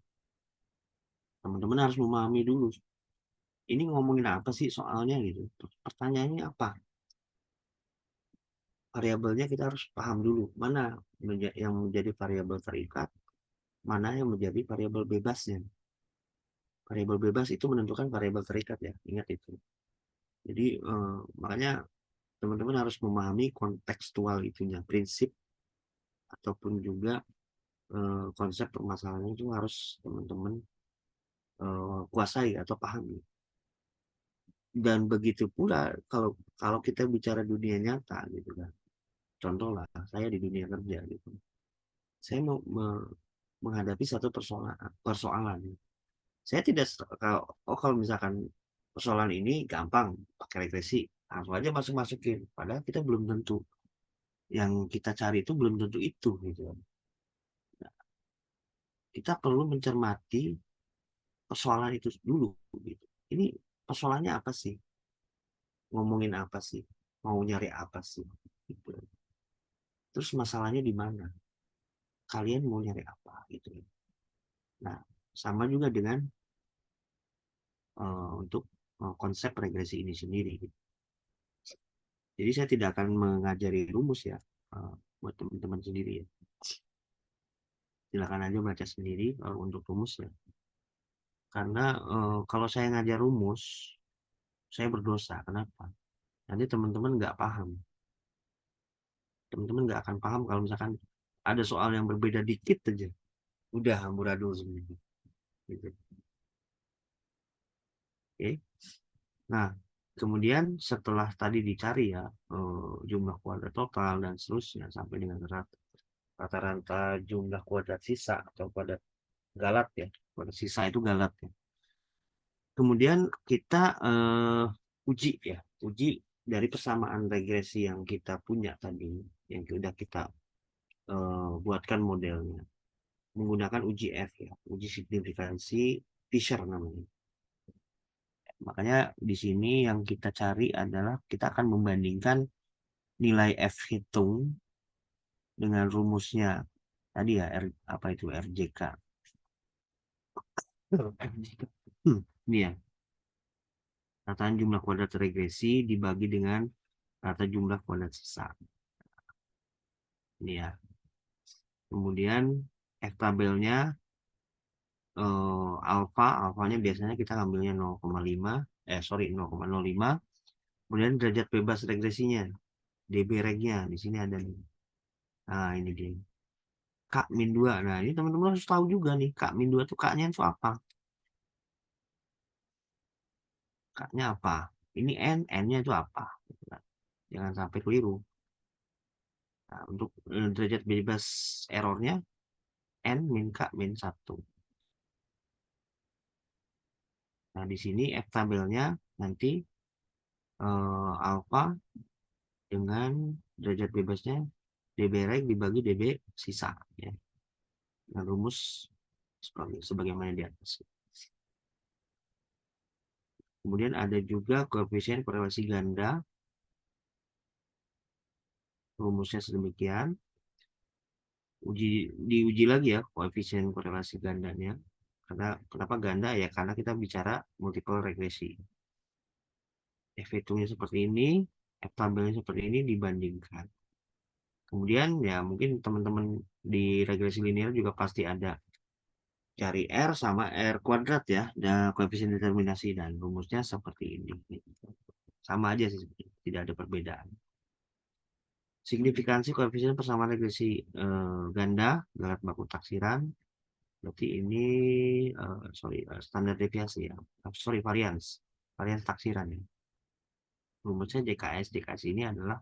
teman-teman harus memahami dulu. Ini ngomongin apa sih soalnya gitu. Pertanyaannya apa? Variabelnya kita harus paham dulu. Mana yang menjadi variabel terikat, mana yang menjadi variabel bebasnya. Variabel bebas itu menentukan variabel terikat ya. Ingat itu. Jadi makanya teman-teman harus memahami kontekstual itunya, prinsip ataupun juga konsep permasalahannya itu harus teman-teman kuasai atau pahami. Dan begitu pula kalau kalau kita bicara dunia nyata gitu kan. Contoh lah, saya di dunia kerja gitu. Saya mau menghadapi satu persoalan. Saya tidak kalau misalkan persoalan ini gampang pakai regresi, langsung aja masukin. Padahal kita belum tentu yang kita cari itu belum tentu itu gitu kan. Nah, kita perlu mencermati persoalan itu dulu gitu. Ini persoalannya apa sih? ngomongin apa sih, mau nyari apa sih, gitu. Terus masalahnya di mana, kalian mau nyari apa, gitu. Nah, sama juga dengan untuk konsep regresi ini sendiri. Jadi saya tidak akan mengajari rumus ya, buat teman-teman sendiri ya. Silakan aja baca sendiri untuk rumus ya. Karena kalau saya ngajar rumus, saya berdosa. Kenapa? Nanti teman-teman nggak paham. Teman-teman nggak akan paham kalau misalkan ada soal yang berbeda dikit aja. Udah amburadul sebenarnya. Gitu. Oke. Nah, kemudian setelah tadi dicari ya jumlah kuadrat total dan seterusnya sampai dengan rata-rata jumlah kuadrat sisa atau kuadrat galat ya. Kuadrat sisa itu galat ya. Kemudian kita uji ya, uji dari persamaan regresi yang kita punya tadi, yang sudah kita buatkan modelnya menggunakan uji F ya, uji signifikansi Fisher namanya. Makanya di sini yang kita cari adalah kita akan membandingkan nilai F hitung dengan rumusnya tadi ya, apa itu RJK. Ini ya, rataan jumlah kuadrat regresi dibagi dengan rata jumlah kuadrat sisa. Ini ya. Kemudian F tabelnya alfanya biasanya kita ambilnya 0,5, 0,05. Kemudian derajat bebas regresinya, dB regnya di sini ada nih. Nah, ini dia. K-2. Nah, ini teman-teman harus tahu juga nih, K-2 itu K-nya itu apa? K-nya apa? Ini N-nya itu apa? Jangan sampai keliru. Nah, untuk derajat bebas errornya N min K min 1. Nah, di sini F tabelnya nanti alfa dengan derajat bebasnya dB reg dibagi dB sisa ya. Nah, rumus sebagaimana di atas. Kemudian ada juga koefisien korelasi ganda. Rumusnya sedemikian. Diuji lagi ya koefisien korelasi gandanya. Karena kenapa ganda ya? Karena kita bicara multiple regresi. F hitungnya seperti ini, F tabelnya seperti ini dibandingkan. Kemudian ya mungkin teman-teman di regresi linear juga pasti ada cari R sama R kuadrat ya, dan koefisien determinasi dan rumusnya seperti ini. Sama aja sih, tidak ada perbedaan. Signifikansi koefisien persamaan regresi ganda, galat baku taksiran. Berarti ini standar deviasi ya. Varians taksiran ya. Rumusnya DKS ini adalah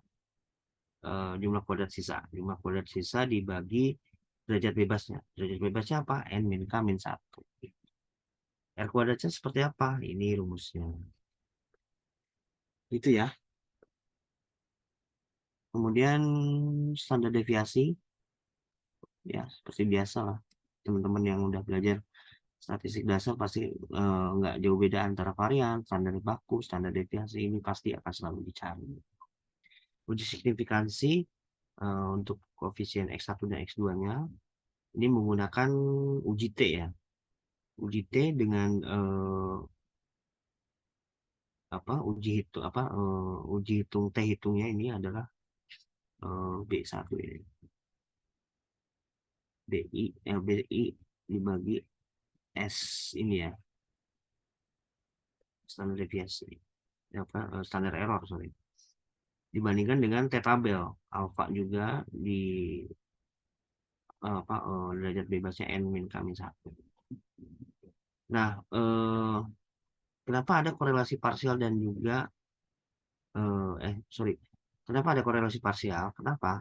jumlah kuadrat sisa. Jumlah kuadrat sisa dibagi derajat bebasnya. Derajat bebasnya apa? N min K min 1. R kuadratnya seperti apa? Ini rumusnya. Itu ya. Kemudian standar deviasi. Ya, seperti biasa lah. Teman-teman yang udah belajar statistik dasar pasti nggak jauh beda antara varian, standar baku, standar deviasi. Ini pasti akan selalu dicari. Uji signifikansi untuk koefisien X1 dan X2-nya. Ini menggunakan uji T ya. Uji T dengan uji hitung T hitungnya ini adalah B1 ini. BI dibagi S ini ya. Standar deviasi. Standar error, sorry. Dibandingkan dengan T tabel. Alfa juga di derajat bebasnya N min K min 1. Nah, kenapa ada korelasi parsial dan juga kenapa ada korelasi parsial? Kenapa?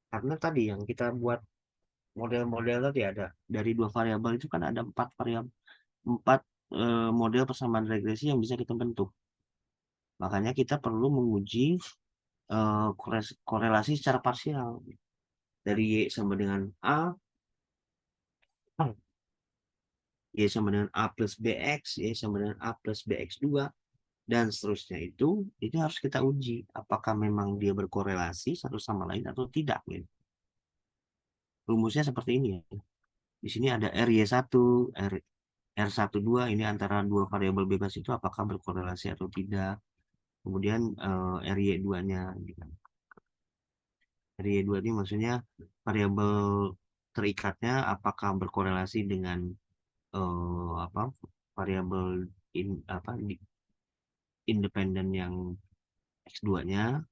Karena tadi yang kita buat model-model tadi ada dari 2 variabel itu kan ada 4 variabel, 4 model persamaan regresi yang bisa kita bentuk. Makanya kita perlu menguji korelasi secara parsial dari Y sama dengan A, Y sama dengan A plus BX, Y sama dengan A plus BX2, dan seterusnya itu harus kita uji apakah memang dia berkorelasi satu sama lain atau tidak gitu. Rumusnya seperti ini ya. Di sini ada RY1, R12 ini antara dua variabel bebas itu apakah berkorelasi atau tidak. Kemudian RY2-nya gitu. RY2 ini maksudnya variabel terikatnya apakah berkorelasi dengan apa variabel independen yang X2-nya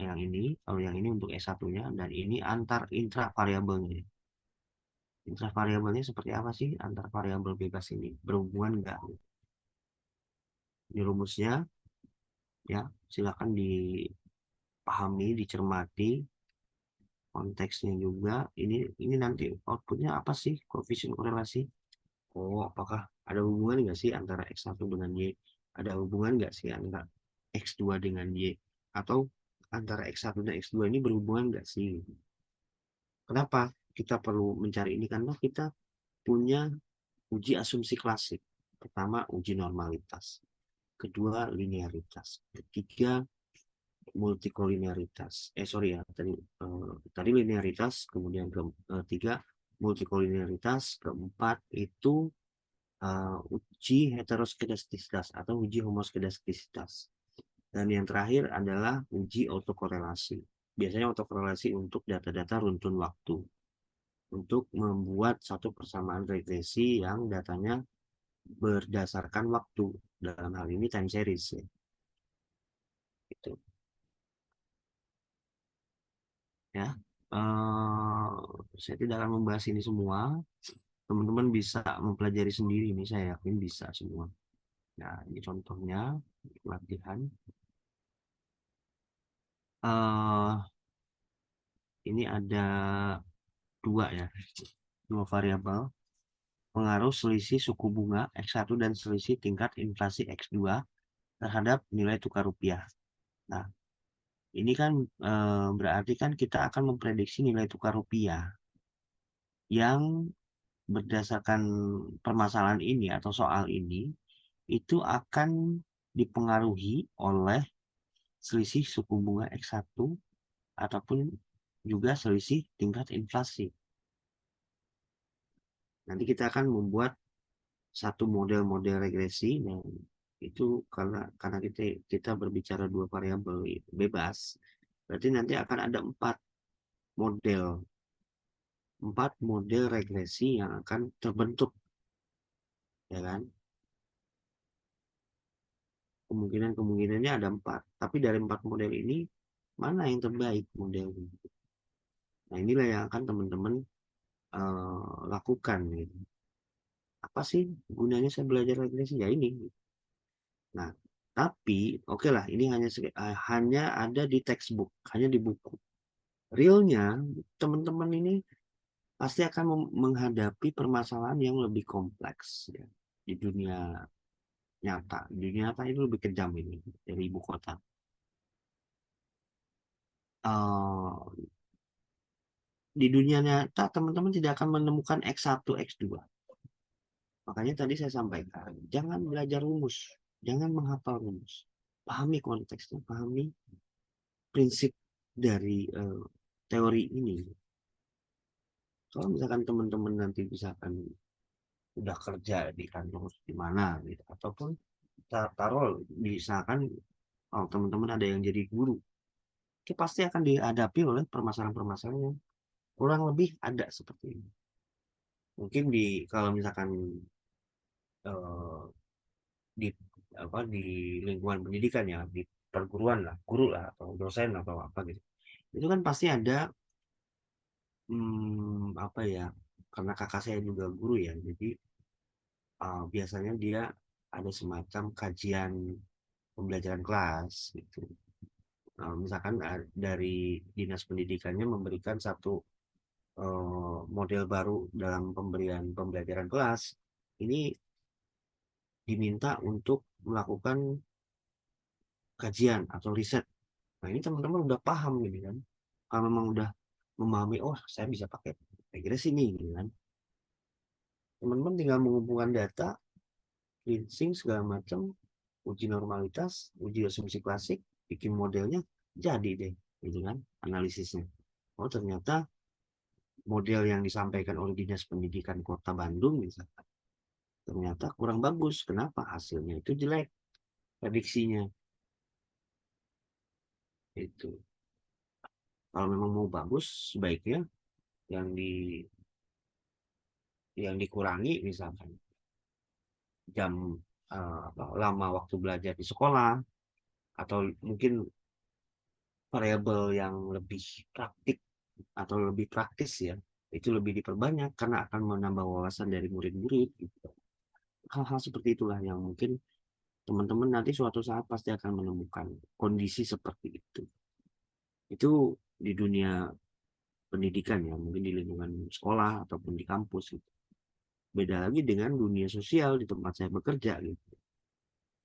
yang ini, kalau yang ini untuk S1-nya, dan ini antar intra variabelnya. Intra variabelnya seperti apa sih antar variabel bebas ini? Berhubungan enggak? Ini rumusnya ya, silakan dipahami, dicermati konteksnya juga. Ini nanti outputnya apa sih koefisien korelasi? Oh, apakah ada hubungan nggak sih antara X1 dengan Y? Ada hubungan nggak sih antara X2 dengan Y? Atau antara X1 dan X2 ini berhubungan nggak sih? Kenapa kita perlu mencari ini? Karena kita punya uji asumsi klasik. Pertama, uji normalitas. Kedua, linearitas. Ketiga, multikolinearitas. Sorry ya, tadi linearitas, kemudian ketiga, multikolinearitas. Keempat, itu uji heteroskedastisitas atau uji homoskedastisitas. Dan yang terakhir adalah uji autokorelasi. Biasanya autokorelasi untuk data-data runtun waktu. Untuk membuat satu persamaan regresi yang datanya berdasarkan waktu. Dalam hal ini time series. Ya. Gitu. Ya. Saya tidak akan membahas ini semua. Teman-teman bisa mempelajari sendiri. Ini saya yakin bisa semua. Nah, ini contohnya latihan. Ini ada dua variabel pengaruh selisih suku bunga X1 dan selisih tingkat inflasi X2 terhadap nilai tukar rupiah. Nah, ini kan berarti kan kita akan memprediksi nilai tukar rupiah yang berdasarkan permasalahan ini atau soal ini itu akan dipengaruhi oleh selisih suku bunga X1 ataupun juga selisih tingkat inflasi. Nanti kita akan membuat satu model-model regresi. Nah, itu karena kita berbicara dua variabel bebas, berarti nanti akan ada empat model regresi yang akan terbentuk, ya kan? Kemungkinannya ada empat, tapi dari empat model ini mana yang terbaik model ini? Nah, inilah yang akan teman-teman lakukan. Gitu. Apa sih gunanya saya belajar regresi? Ya ini. Nah, tapi oke lah, ini hanya ada di textbook, hanya di buku. Realnya, teman-teman ini pasti akan menghadapi permasalahan yang lebih kompleks ya, di dunia nyata. Di dunia nyata itu lebih kejam ini dari ibu kota. Di dunia nyata, teman-teman tidak akan menemukan X1, X2. Makanya tadi saya sampaikan, jangan belajar rumus, jangan menghafal rumus. Pahami konteksnya, pahami prinsip dari teori ini. Kalau misalkan teman-teman nanti misalkan udah kerja di kantor di mana gitu, ataupun taruh misalkan teman-teman ada yang jadi guru, itu pasti akan dihadapi oleh permasalahan-permasalahan yang kurang lebih ada seperti ini. Mungkin kalau misalkan eh, di di lingkungan pendidikan ya, di perguruan lah, guru lah atau dosen atau apa gitu, itu kan pasti ada apa ya, karena kakak saya juga guru ya, jadi biasanya dia ada semacam kajian pembelajaran kelas gitu. Misalkan dari dinas pendidikannya memberikan satu model baru dalam pemberian pembelajaran kelas, ini diminta untuk melakukan kajian atau riset. Nah, ini teman-teman udah paham gitu kan. Kalau memang udah memahami, oh saya bisa pakai regresi nih gitu kan. Teman-teman tinggal mengumpulkan data, cleansing segala macam, uji normalitas, uji asumsi klasik, bikin modelnya, jadi deh, gitu kan, analisisnya. Oh ternyata model yang disampaikan oleh Dinas Pendidikan Kota Bandung misalkan, ternyata kurang bagus. Kenapa? Hasilnya itu jelek, prediksinya. Itu. Kalau memang mau bagus, sebaiknya yang dikurangi misalkan jam lama waktu belajar di sekolah, atau mungkin variabel yang lebih praktik atau lebih praktis ya, itu lebih diperbanyak karena akan menambah wawasan dari murid-murid gitu. Hal-hal seperti itulah yang mungkin teman-teman nanti suatu saat pasti akan menemukan kondisi seperti itu. Itu di dunia pendidikan ya, mungkin di lingkungan sekolah ataupun di kampus gitu. Beda lagi dengan dunia sosial di tempat saya bekerja gitu.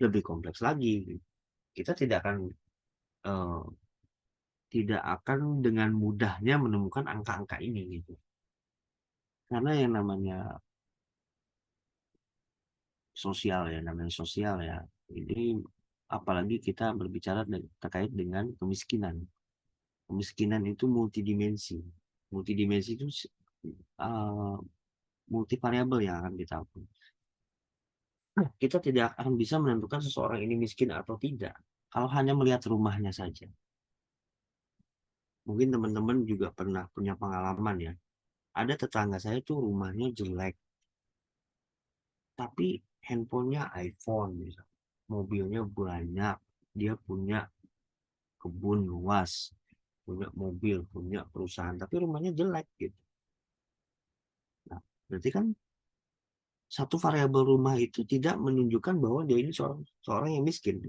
Lebih kompleks lagi gitu. Kita eh, tidak akan dengan mudahnya menemukan angka-angka ini gitu. Karena yang namanya sosial ya, namanya sosial ya. Ini apalagi kita berbicara terkait dengan kemiskinan. Kemiskinan itu multidimensi. Multidimensi itu uh, multivariabel yang akan kita lakukan. Kita tidak akan bisa menentukan seseorang ini miskin atau tidak kalau hanya melihat rumahnya saja. Mungkin teman-teman juga pernah punya pengalaman ya. Ada tetangga saya tuh rumahnya jelek, tapi handphonenya iPhone, misalnya. Mobilnya banyak, dia punya kebun luas, punya mobil, punya perusahaan, tapi rumahnya jelek gitu. Nah, berarti kan satu variabel rumah itu tidak menunjukkan bahwa dia ini seorang yang miskin.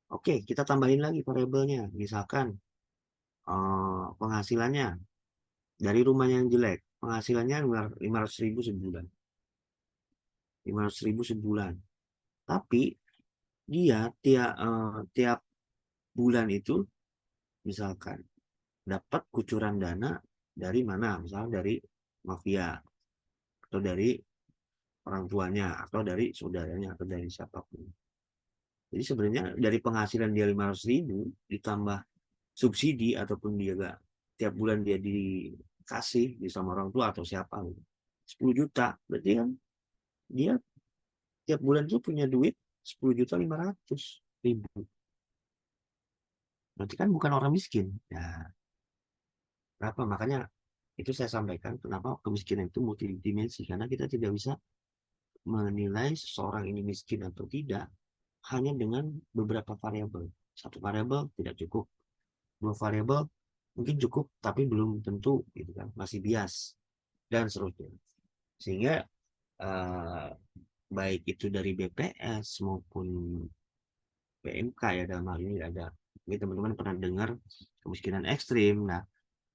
Oke, kita tambahin lagi variabelnya. Misalkan penghasilannya dari rumah yang jelek, penghasilannya 500.000 sebulan. 500.000 sebulan. Tapi dia tiap bulan itu misalkan dapat kucuran dana dari mana? Misalnya dari mafia, atau dari orang tuanya, atau dari saudaranya, atau dari siapapun. Jadi sebenarnya dari penghasilan dia 500.000 ditambah subsidi ataupun dia gak tiap bulan dia dikasih di sama orang tua atau siapa 10 juta, berarti kan dia tiap bulan itu punya duit 10.500.000. Berarti kan bukan orang miskin ya. Berapa? Makanya itu saya sampaikan kenapa kemiskinan itu multidimensi, karena kita tidak bisa menilai seseorang ini miskin atau tidak hanya dengan beberapa variabel. Satu variabel tidak cukup, dua variabel mungkin cukup tapi belum tentu gitu kan, masih bias dan seterusnya. Sehingga eh, baik itu dari BPS maupun PMK ya, dalam hal ini ada, ini teman-teman pernah dengar kemiskinan ekstrim. Nah,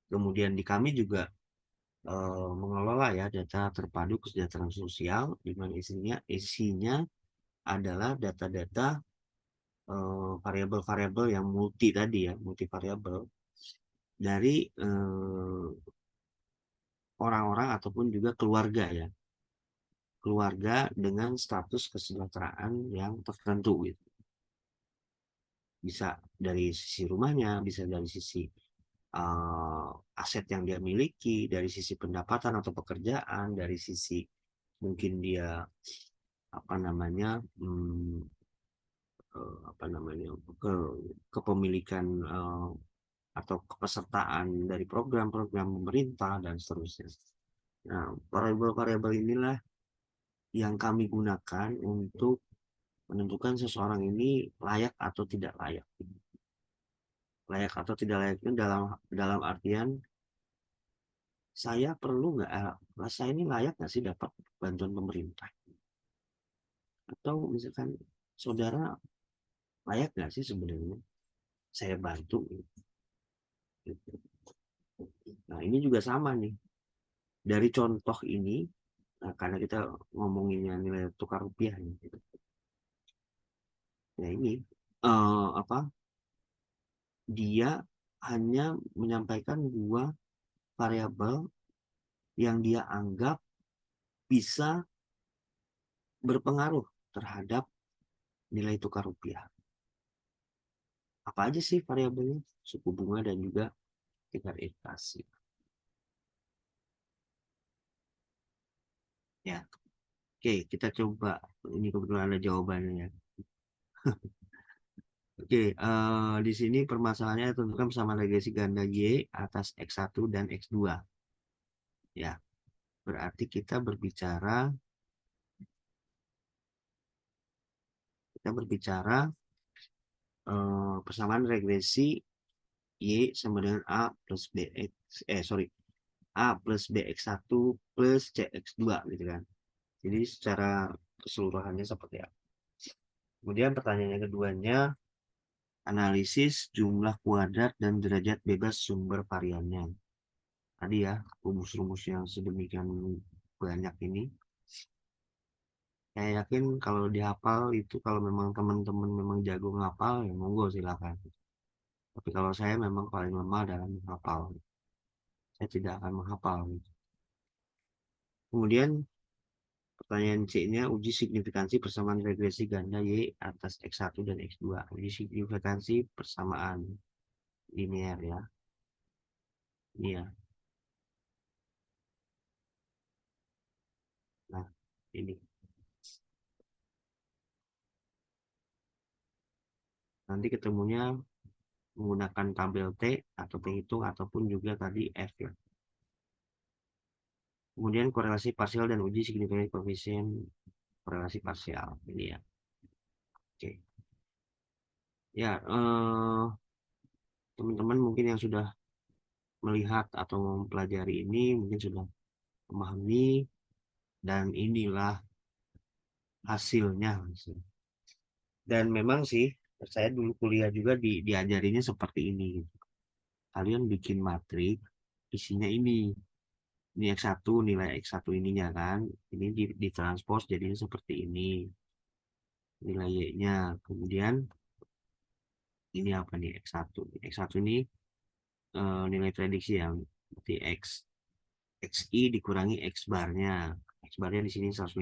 kemudian di kami juga mengelola ya data terpadu kesejahteraan sosial, di mana isinya adalah data-data variabel-variabel yang multi tadi ya, multivariabel dari orang-orang ataupun juga keluarga ya, keluarga dengan status kesejahteraan yang tertentu gitu. Bisa dari sisi rumahnya, bisa dari sisi aset yang dia miliki, dari sisi pendapatan atau pekerjaan, dari sisi mungkin dia apa namanya apa namanya ke kepemilikan atau kepesertaan dari program-program pemerintah dan seterusnya. Nah, variabel-variabel inilah yang kami gunakan untuk menentukan seseorang ini layak atau tidak layak. Layak atau tidak layaknya dalam dalam artian saya perlu nggak, saya ini layak nggak sih dapat bantuan pemerintah? Atau misalkan saudara layak nggak sih sebenarnya saya bantu? Gitu. Nah ini juga sama nih. Dari contoh ini, nah, karena kita ngomonginnya nilai tukar rupiah nih, gitu. Nah ini apa? Dia hanya menyampaikan dua variabel yang dia anggap bisa berpengaruh terhadap nilai tukar rupiah. Apa aja sih variabelnya? Suku bunga dan juga tingkat inflasi. Ya, oke, kita coba. Ini kebetulan ada jawabannya. Oke, di sini permasalahannya tentukan bersama regresi ganda Y atas X1 dan X2. Ya, berarti kita berbicara persamaan regresi Y sama dengan A plus BX, sorry, A plus BX1 plus CX2 gitu kan. Jadi secara keseluruhannya seperti apa. Kemudian pertanyaan yang keduanya, analisis jumlah kuadrat dan derajat bebas sumber variannya. Tadi ya, rumus-rumus yang sedemikian banyak ini. Saya yakin kalau dihafal itu, kalau memang teman-teman memang jago ngapal, ya monggo silakan. Tapi kalau saya memang paling lemah dalam menghafal. Saya tidak akan menghafal. Kemudian pertanyaan C-nya, uji signifikansi persamaan regresi ganda Y atas X1 dan X2. Uji signifikansi persamaan linear ya. Ini ya. Nah, ini. Nanti ketemunya menggunakan tabel T atau penghitung ataupun juga tadi F ya. Kemudian korelasi parsial dan uji signifikansi koefisien korelasi parsial. Ini ya. Oke. Ya, teman-teman mungkin yang sudah melihat atau mempelajari ini mungkin sudah memahami, dan inilah hasilnya. Dan memang sih saya dulu kuliah juga diajarinya seperti ini gitu. Kalian bikin matrik isinya ini X1, nilai X1 ininya kan, ini ditranspos jadinya seperti ini nilai Y-nya. Kemudian ini apa nih, X1 ini nilai prediksi yang berarti XI dikurangi X barnya. X barnya di sini 158,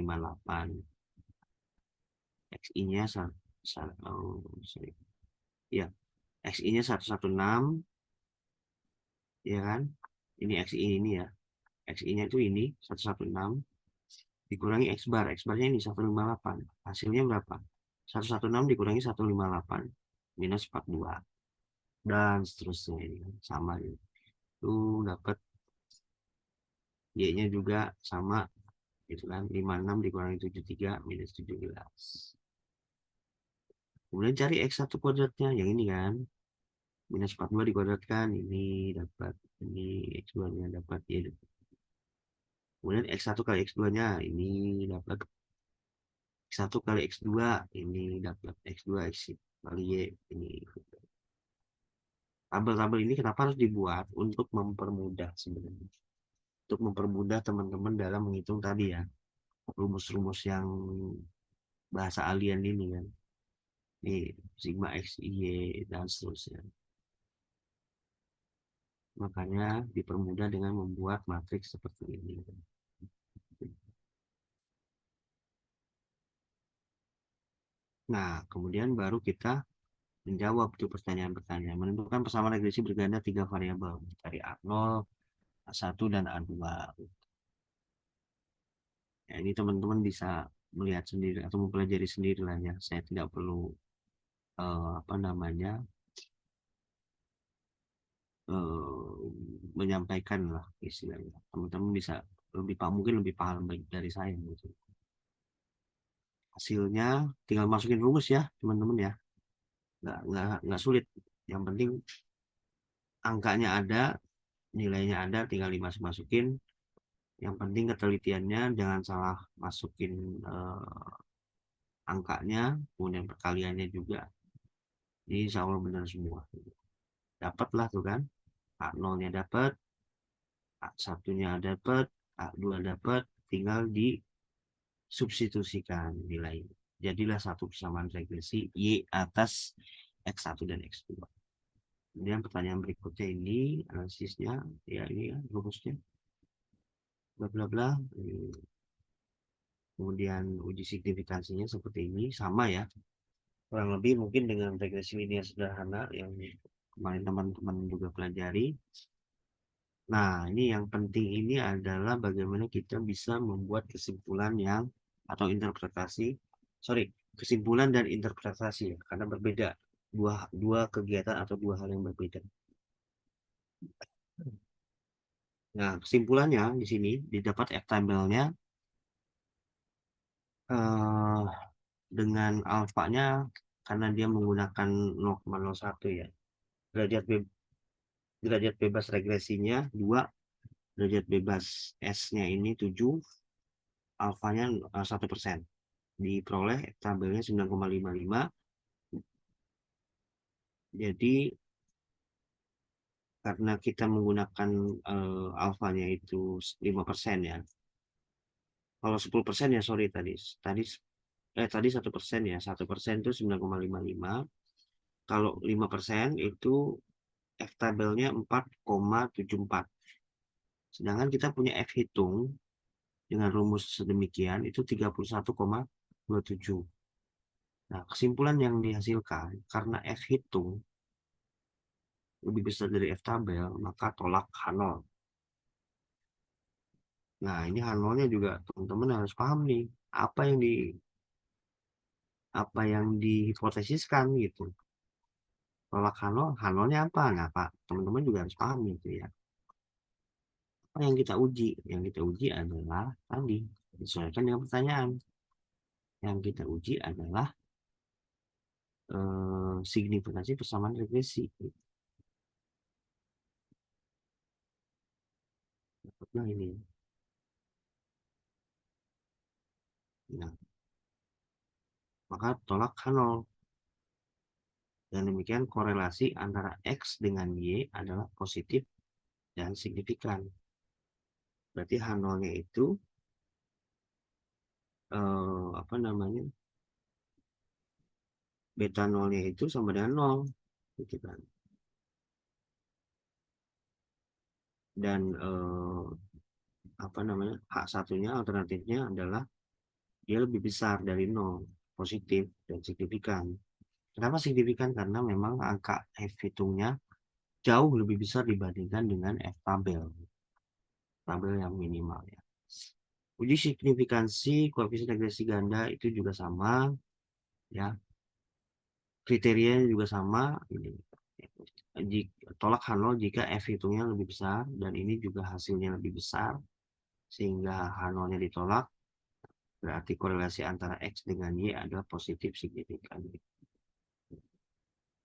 XI nya ya, XI nya 116 ya kan, ini XI ini ya, XI nya itu ini 116 dikurangi X bar, X barnya ini 158, hasilnya berapa? 116 dikurangi 158 minus 42 dan seterusnya. Ini kan sama ini. Tuh dapat Y-nya juga sama gitu kan, 56 dikurangi 73 minus 17. Kemudian cari X1 kuadratnya yang ini kan, minus 42 dikuadratkan, ini dapat, ini X2 nya dapat ya. Kemudian X1 kali X2 nya ini dapat X1 kali X2, ini dapat X2 X kali Y ini. Tabel-tabel ini kenapa harus dibuat? Untuk mempermudah sebenarnya, untuk mempermudah teman-teman dalam menghitung tadi ya, rumus-rumus yang bahasa alien ini kan, ini sigma X Y dan seterusnya. Makanya dipermudah dengan membuat matriks seperti ini. Nah, kemudian baru kita menjawab tuh pertanyaan-pertanyaan. Menentukan persamaan regresi berganda 3 variabel dari A0, A1, dan A2. Ya, ini teman-teman bisa melihat sendiri atau mempelajari sendiri lah ya. Saya tidak perlu apa namanya menyampaikan lah istilahnya. Teman-teman bisa mungkin lebih paham dari saya gitu. Hasilnya tinggal masukin rumus ya teman-teman ya. Nggak sulit. Yang penting angkanya ada, nilainya ada, tinggal dimasukin. Yang penting ketelitiannya jangan salah masukin angkanya, kemudian perkaliannya juga. Ini insya Allah benar semua. Dapatlah tuh kan. A0-nya dapat, A1-nya dapat, A2 dapat, tinggal disubstitusikan nilai. Jadilah satu persamaan regresi Y atas X1 dan X2. Kemudian pertanyaan berikutnya ini analisisnya, ya ini ya rumusnya, bla bla bla. Kemudian uji signifikansinya seperti ini, sama ya. kurang lebih mungkin dengan regresi linear sederhana yang kemarin teman-teman juga pelajari. Nah, ini yang penting ini adalah bagaimana kita bisa membuat kesimpulan yang atau interpretasi, kesimpulan dan interpretasi ya, karena berbeda dua kegiatan atau dua hal yang berbeda. Nah, kesimpulannya di sini didapat F-tabelnya dengan alfanya karena dia menggunakan 0,01 ya. Derajat bebas regresinya 2, derajat bebas S-nya ini 7, alfanya 1%. Diperoleh tabelnya 9,55. Jadi karena kita menggunakan alfanya itu 5% ya. Kalau 10% ya sorry tadi 1% ya. 1% itu 9,55. Kalau 5% itu F-tabelnya 4,74. Sedangkan kita punya F hitung dengan rumus sedemikian itu 31,27. Nah, kesimpulan yang dihasilkan karena F hitung lebih besar dari F tabel, maka tolak H0. Nah, ini H0-nya juga teman-teman harus paham nih, apa yang dihipotesiskan gitu. Tolak H0, H0-nya apa? Nah, Pak, teman-teman juga harus paham gitu ya. Apa yang kita uji? Yang kita uji adalah tadi disesuaikan dengan pertanyaan. Yang kita uji adalah signifikansi persamaan regresi. Nah, ini. Nah, maka tolak H0. Dan demikian korelasi antara X dengan Y adalah positif dan signifikan. Berarti H0-nya itu apa namanya? Beta 0-nya itu sama dengan 0 gitu kan. Dan apa namanya? H1-nya alternatifnya adalah dia lebih besar dari 0, positif dan signifikan. Kenapa signifikan? Karena memang angka F hitungnya jauh lebih besar dibandingkan dengan F tabel. Tabel yang minimal ya. Uji signifikansi koefisien regresi ganda itu juga sama ya. Kriterianya juga sama ini. Tolak H0 jika F hitungnya lebih besar dan ini juga hasilnya lebih besar sehingga H0-nya ditolak, berarti korelasi antara X dengan Y adalah positif signifikan.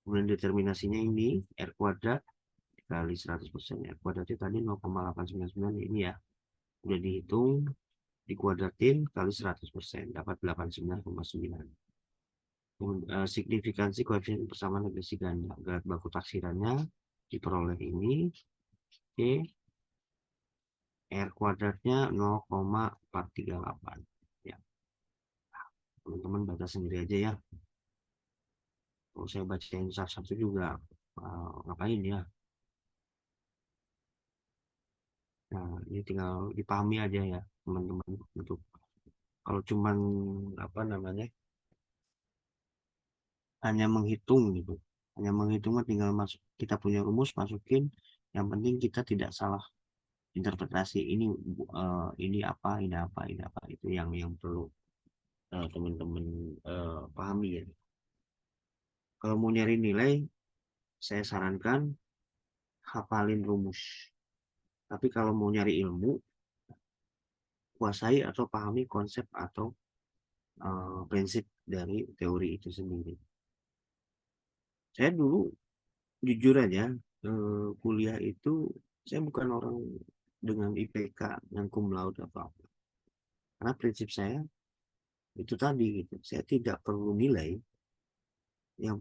Kemudian determinasinya ini R kuadrat kali 100%. R kuadratnya tadi 0,899 ini ya. Udah dihitung, dikuadratin kali 100%, dapat 89,9. Signifikansi koefisien persamaan regresi ganda. Garis baku taksirannya diperoleh ini. Oke. R kuadratnya 0,438. Ya. Teman-teman baca sendiri aja ya. Kalau saya bacain satu-satu juga ngapain ya. Nah, ini tinggal dipahami aja ya, teman-teman. Untuk kalau cuman apa namanya hanya menghitung gitu, hanya menghitung tinggal masuk kita punya rumus masukin. Yang penting kita tidak salah interpretasi ini apa itu yang perlu teman-teman pahami ya. Kalau mau nyari nilai, saya sarankan hafalin rumus. Tapi kalau mau nyari ilmu, kuasai atau pahami konsep atau prinsip dari teori itu sendiri. Saya dulu jujur aja kuliah itu saya bukan orang dengan IPK yang cum laude atau apa. Karena prinsip saya itu tadi gitu. Saya tidak perlu nilai, yang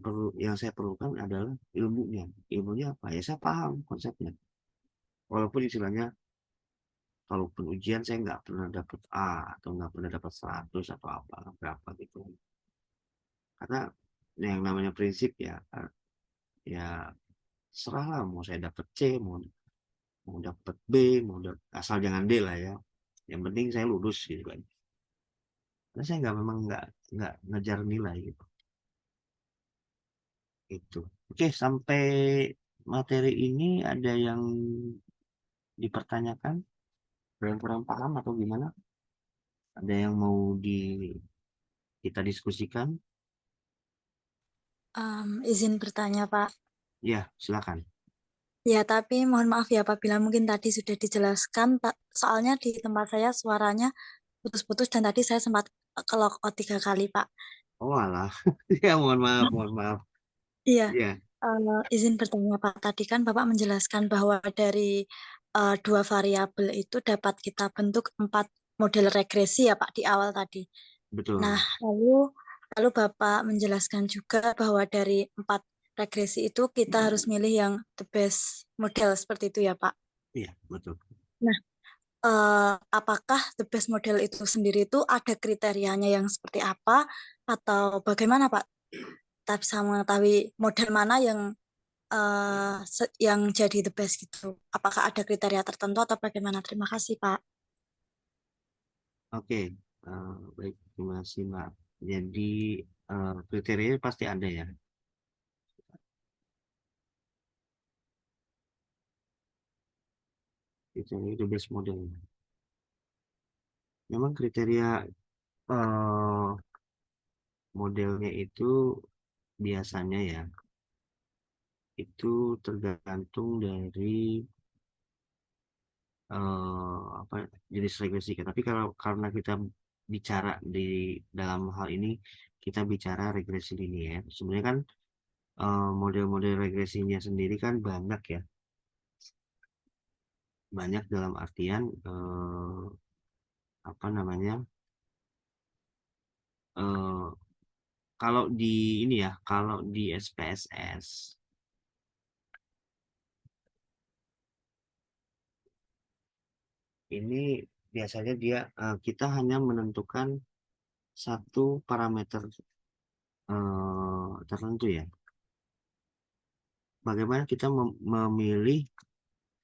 saya perlukan adalah ilmunya. Ilmunya apa? Ya saya paham konsepnya. Walaupun istilahnya kalaupun ujian saya nggak pernah dapat A atau nggak pernah dapat 100 atau apa berapa gitu. Karena yang namanya prinsip ya ya serahlah mau saya dapat C mau mau dapat B asal jangan D lah ya. Yang penting saya lulus gitu kan. Karena saya nggak memang nggak ngejar nilai gitu. Itu. Oke, sampai materi ini ada yang dipertanyakan? Ada yang kurang paham atau gimana? Ada yang mau kita diskusikan? Izin bertanya, Pak. Ya, silakan. Ya, tapi mohon maaf ya apabila mungkin tadi sudah dijelaskan, Pak. Soalnya di tempat saya suaranya putus-putus dan tadi saya sempat ke lock out 3 kali, Pak. Oh alah, ya mohon maaf, mohon maaf. Iya, Ya, izin bertanya, Pak. Tadi kan Bapak menjelaskan bahwa dari 2 variabel itu dapat kita bentuk 4 model regresi ya, Pak, di awal tadi. Nah, betul. lalu Bapak menjelaskan juga bahwa dari 4 regresi itu kita harus milih yang the best model seperti itu ya, Pak. Iya, betul. Nah, apakah the best model itu sendiri itu ada kriterianya yang seperti apa atau bagaimana, Pak? Kita bisa mengetahui model mana yang jadi the best gitu. Apakah ada kriteria tertentu atau bagaimana? Terima kasih, Pak. Oke, baik, terima kasih Mbak. Jadi kriteria pasti ada ya. Kriteria the best model. Memang kriteria eh, modelnya itu biasanya ya, itu tergantung dari apa jenis regresi. Tapi kalau karena kita bicara di dalam hal ini, kita bicara regresi linier. Sebenarnya kan model-model regresinya sendiri kan banyak ya. Banyak dalam artian apa namanya? eh, Kalau di ini ya, kalau di SPSS ini biasanya kita hanya menentukan satu parameter tertentu ya. Bagaimana kita memilih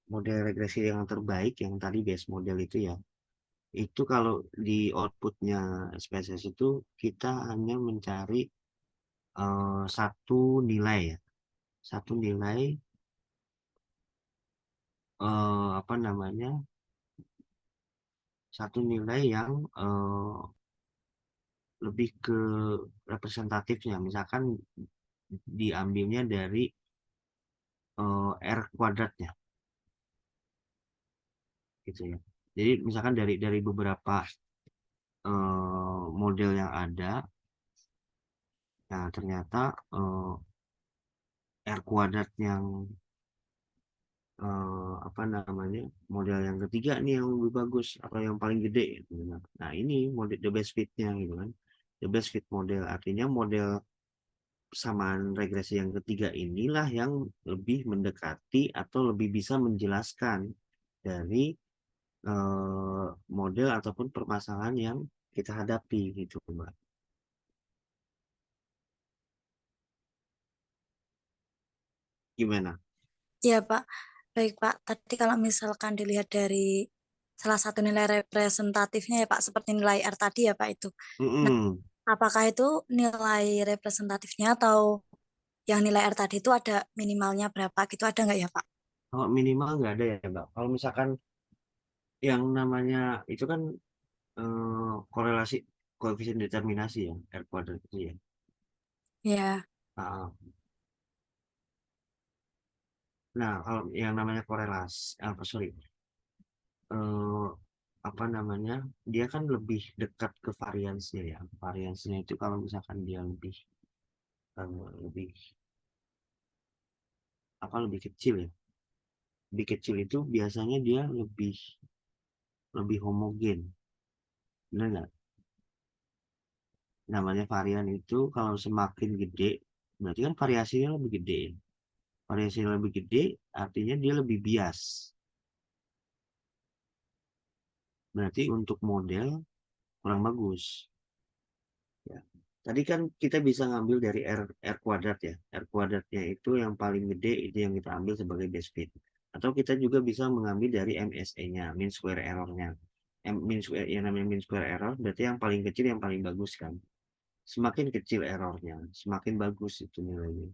model regresi yang terbaik yang tadi base model itu ya. Itu kalau di outputnya SPSS itu kita hanya mencari satu nilai ya, satu nilai apa namanya, satu nilai yang lebih ke representatifnya. Misalkan diambilnya dari R kuadratnya, gitu ya. Jadi misalkan dari beberapa model yang ada, nah ternyata R kuadrat yang apa namanya model yang ketiga nih yang lebih bagus atau yang paling gede gitu. Nah ini model the best fitnya gitu kan, the best fit model artinya model persamaan regresi yang ketiga inilah yang lebih mendekati atau lebih bisa menjelaskan dari model ataupun permasalahan yang kita hadapi gitu Mbak. Gimana? Iya, Pak. Baik, Pak. Tadi kalau misalkan dilihat dari salah satu nilai representatifnya ya, Pak, seperti nilai R tadi ya, Pak, itu. Nah, Mm-mm. apakah itu nilai representatifnya atau yang nilai R tadi itu ada minimalnya berapa gitu, ada nggak ya, Pak? Kalau minimal nggak ada ya Mbak. Kalau misalkan yang namanya itu kan korelasi koefisien determinasi ya R kuadrat itu ya. Ya, Ah, nah, kalau yang namanya korelasi, apa sorry, eh, apa namanya, dia kan lebih dekat ke variansnya ya. Variansnya itu kalau misalkan dia lebih lebih kecil ya. Lebih kecil itu biasanya dia lebih lebih homogen, benar nggak? Namanya varian itu kalau semakin gede, berarti kan variasinya lebih gede. Variasinya lebih gede, artinya dia lebih bias. Berarti untuk model kurang bagus. Ya. Tadi kan kita bisa ngambil dari R kuadrat ya. R kuadratnya itu yang paling gede itu yang kita ambil sebagai base fit. Atau kita juga bisa mengambil dari MSE-nya, mean square error-nya. Mean square, yang namanya mean square error berarti yang paling kecil yang paling bagus kan. Semakin kecil errornya, semakin bagus itu nilainya.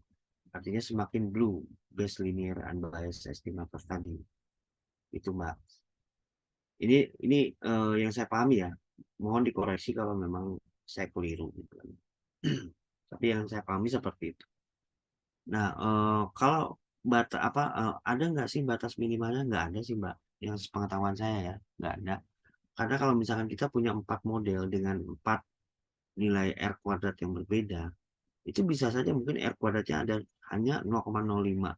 Artinya semakin blue base linear unbiased estimator tadi. Itu Mbak. Ini yang saya pahami ya. Mohon dikoreksi kalau memang saya keliru gitu kan. Tapi yang saya pahami seperti itu. Nah, kalau ada nggak sih batas minimalnya? Nggak ada sih Mbak. Yang sepengetahuan saya ya, nggak ada. Karena kalau misalkan kita punya 4 model dengan 4 nilai R kuadrat yang berbeda, itu bisa saja mungkin R kuadratnya ada hanya 0,05.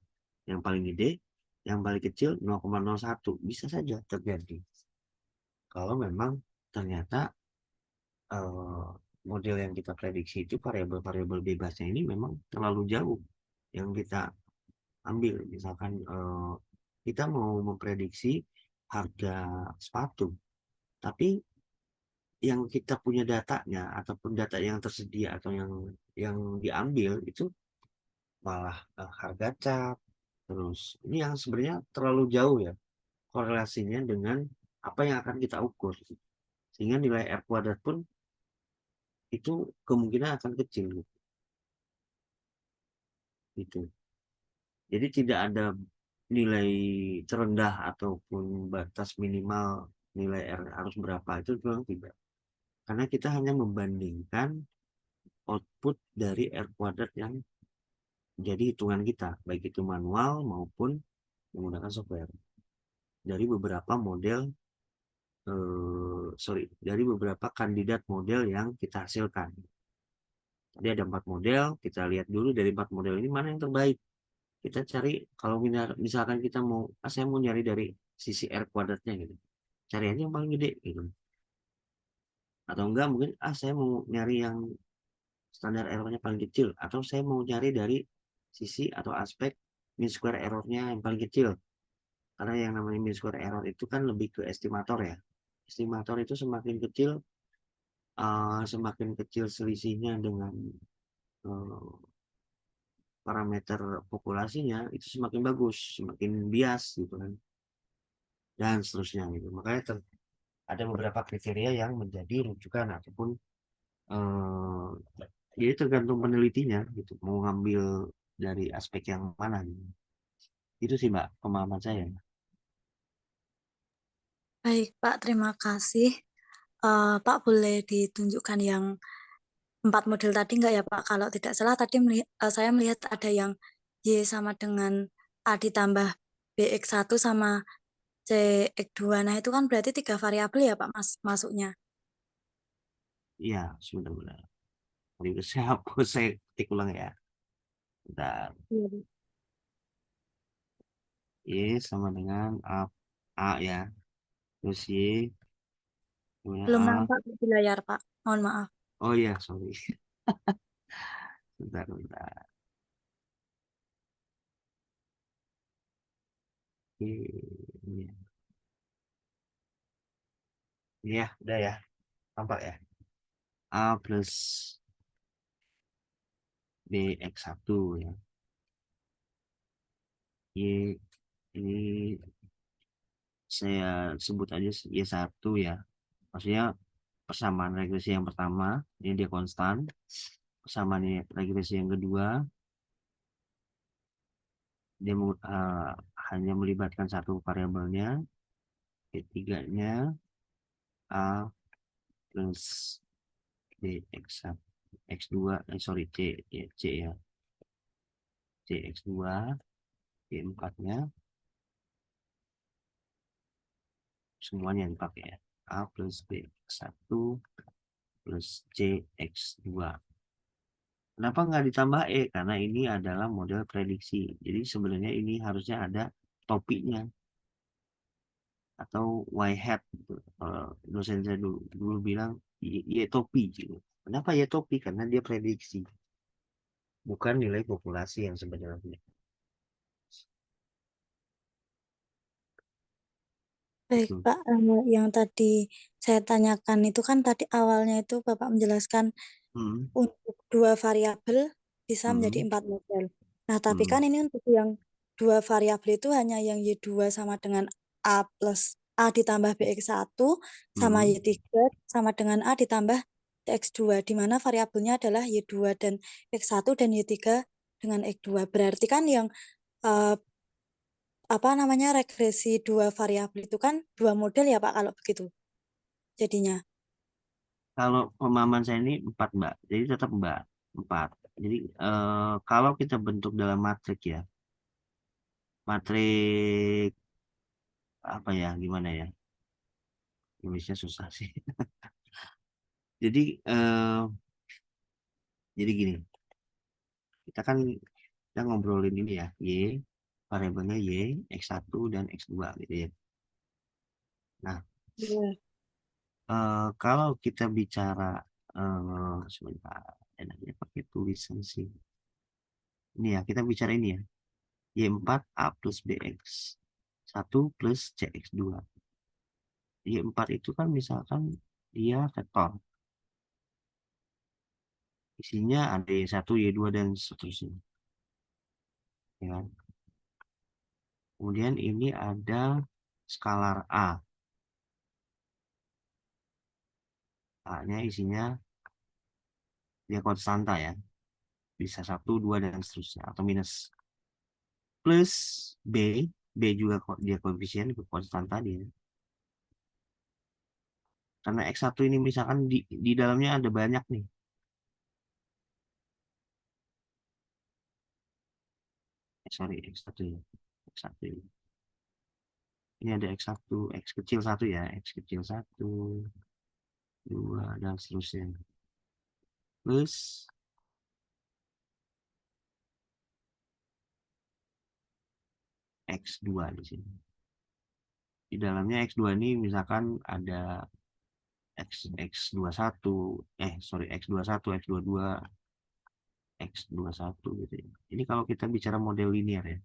Yang paling gede, yang paling kecil 0,01. Bisa saja terjadi. Kalau memang ternyata model yang kita prediksi itu variabel-variabel bebasnya ini memang terlalu jauh yang kita ambil. Misalkan kita mau memprediksi harga sepatu, tapi yang kita punya datanya ataupun data yang tersedia atau yang diambil itu malah harga cat. Terus ini yang sebenarnya terlalu jauh ya korelasinya dengan apa yang akan kita ukur. Sehingga nilai R kuadrat pun itu kemungkinan akan kecil gitu. Jadi tidak ada nilai terendah ataupun batas minimal nilai R harus berapa itu memang tidak. Karena kita hanya membandingkan output dari R kuadrat yang jadi hitungan kita, baik itu manual maupun menggunakan software. Dari beberapa model, dari beberapa kandidat model yang kita hasilkan. Tadi ada 4 model, kita lihat dulu dari 4 model ini mana yang terbaik. Kita cari, kalau misalkan kita mau, saya mau nyari dari sisi R kuadratnya gitu. Cari aja yang paling gede gitu. Atau enggak mungkin, saya mau nyari yang standar errornya paling kecil. Atau saya mau nyari dari sisi atau aspek mean square errornya yang paling kecil. Karena yang namanya mean square error itu kan lebih ke estimator ya. Estimator itu semakin kecil selisihnya dengan parameter populasinya itu semakin bagus, semakin bias gitu kan, dan seterusnya gitu. Makanya ada beberapa kriteria yang menjadi rujukan ataupun eh, jadi tergantung penelitinya gitu, mau ngambil dari aspek yang mana gitu. Itu sih Mbak pemahaman saya. Baik, Pak, terima kasih. Pak, boleh ditunjukkan yang 4 model tadi nggak ya, Pak? Kalau tidak salah tadi saya melihat ada yang Y sama dengan A ditambah BX1 sama CX2. Nah, itu kan berarti 3 variabel ya, Pak, masuknya. Iya, sebentar-benar. Tadi saya hapus, saya ketik ulang ya. Bentar. Iya, Bu. Y sama dengan A ya. Terus Y punya Belum A. nampak di layar, Pak. Mohon maaf. Oh iya, sorry. Bentar, bentar. Ini ya, udah ya. Tampak ya. A plus BX1 ya. Y ini saya sebut aja Y1 ya. Maksudnya persamaan regresi yang pertama, ini dia konstan. Persamaan regresi yang kedua, dia hanya melibatkan satu variabelnya. Ketiganya A plus BX1 X2 C ya. CX2 Y4-nya semuanya yang dipakai ya. A plus B1 plus CX2. Kenapa nggak ditambah E? Karena ini adalah model prediksi. Jadi sebenarnya ini harusnya ada topiknya atau Y hat. Gitu. Dosen saya dulu bilang Y topi. Gitu. Kenapa Y topi? Karena dia prediksi. Bukan nilai populasi yang sebenarnya. Baik, Gitu. Pak. Yang tadi saya tanyakan itu kan tadi awalnya itu Bapak menjelaskan Hmm, untuk 2 variabel bisa menjadi hmm, 4 model. Nah, tapi hmm, kan ini untuk yang 2 variabel itu hanya yang Y2 sama dengan A plus A ditambah BX1 sama hmm. Y3 sama dengan A ditambah X2, di mana variabelnya adalah Y2 dan X1 dan Y3 dengan X2. Berarti kan yang regresi dua variabel itu kan dua model ya Pak kalau begitu jadinya. Kalau pemahaman saya ini 4 Mbak, jadi tetap Mbak 4. Jadi kalau kita bentuk dalam matrik ya, matrik apa ya, gimana ya, Indonesia susah sih. Jadi gini, kita ngobrolin ini ya, variabelnya Y, X1 dan X2 gitu ya. Nah, Iya. kalau kita bicara sebentar, enaknya pakai tulisan sih. Ini ya, kita bicara ini ya. Y4A plus BX 1 plus CX2. Y4 itu kan misalkan dia vektor. Isinya ada Y1, Y2, dan seterusnya. Ya kan? Kemudian ini ada skalar A. A-nya isinya dia konstanta ya. Bisa 1, 2, dan seterusnya. Atau minus. Plus B. B juga dia koefisien konstanta dia. Karena X1 ini misalkan di dalamnya ada banyak nih. Sorry, X1 ya. X1 ini. Ini ada X1, X kecil 1 ya. X kecil 1, 2, dan seterusnya. Plus X2 di sini. Di dalamnya X2 ini misalkan ada X21, X21, X22, X21 gitu ya. Ini kalau kita bicara model linear ya.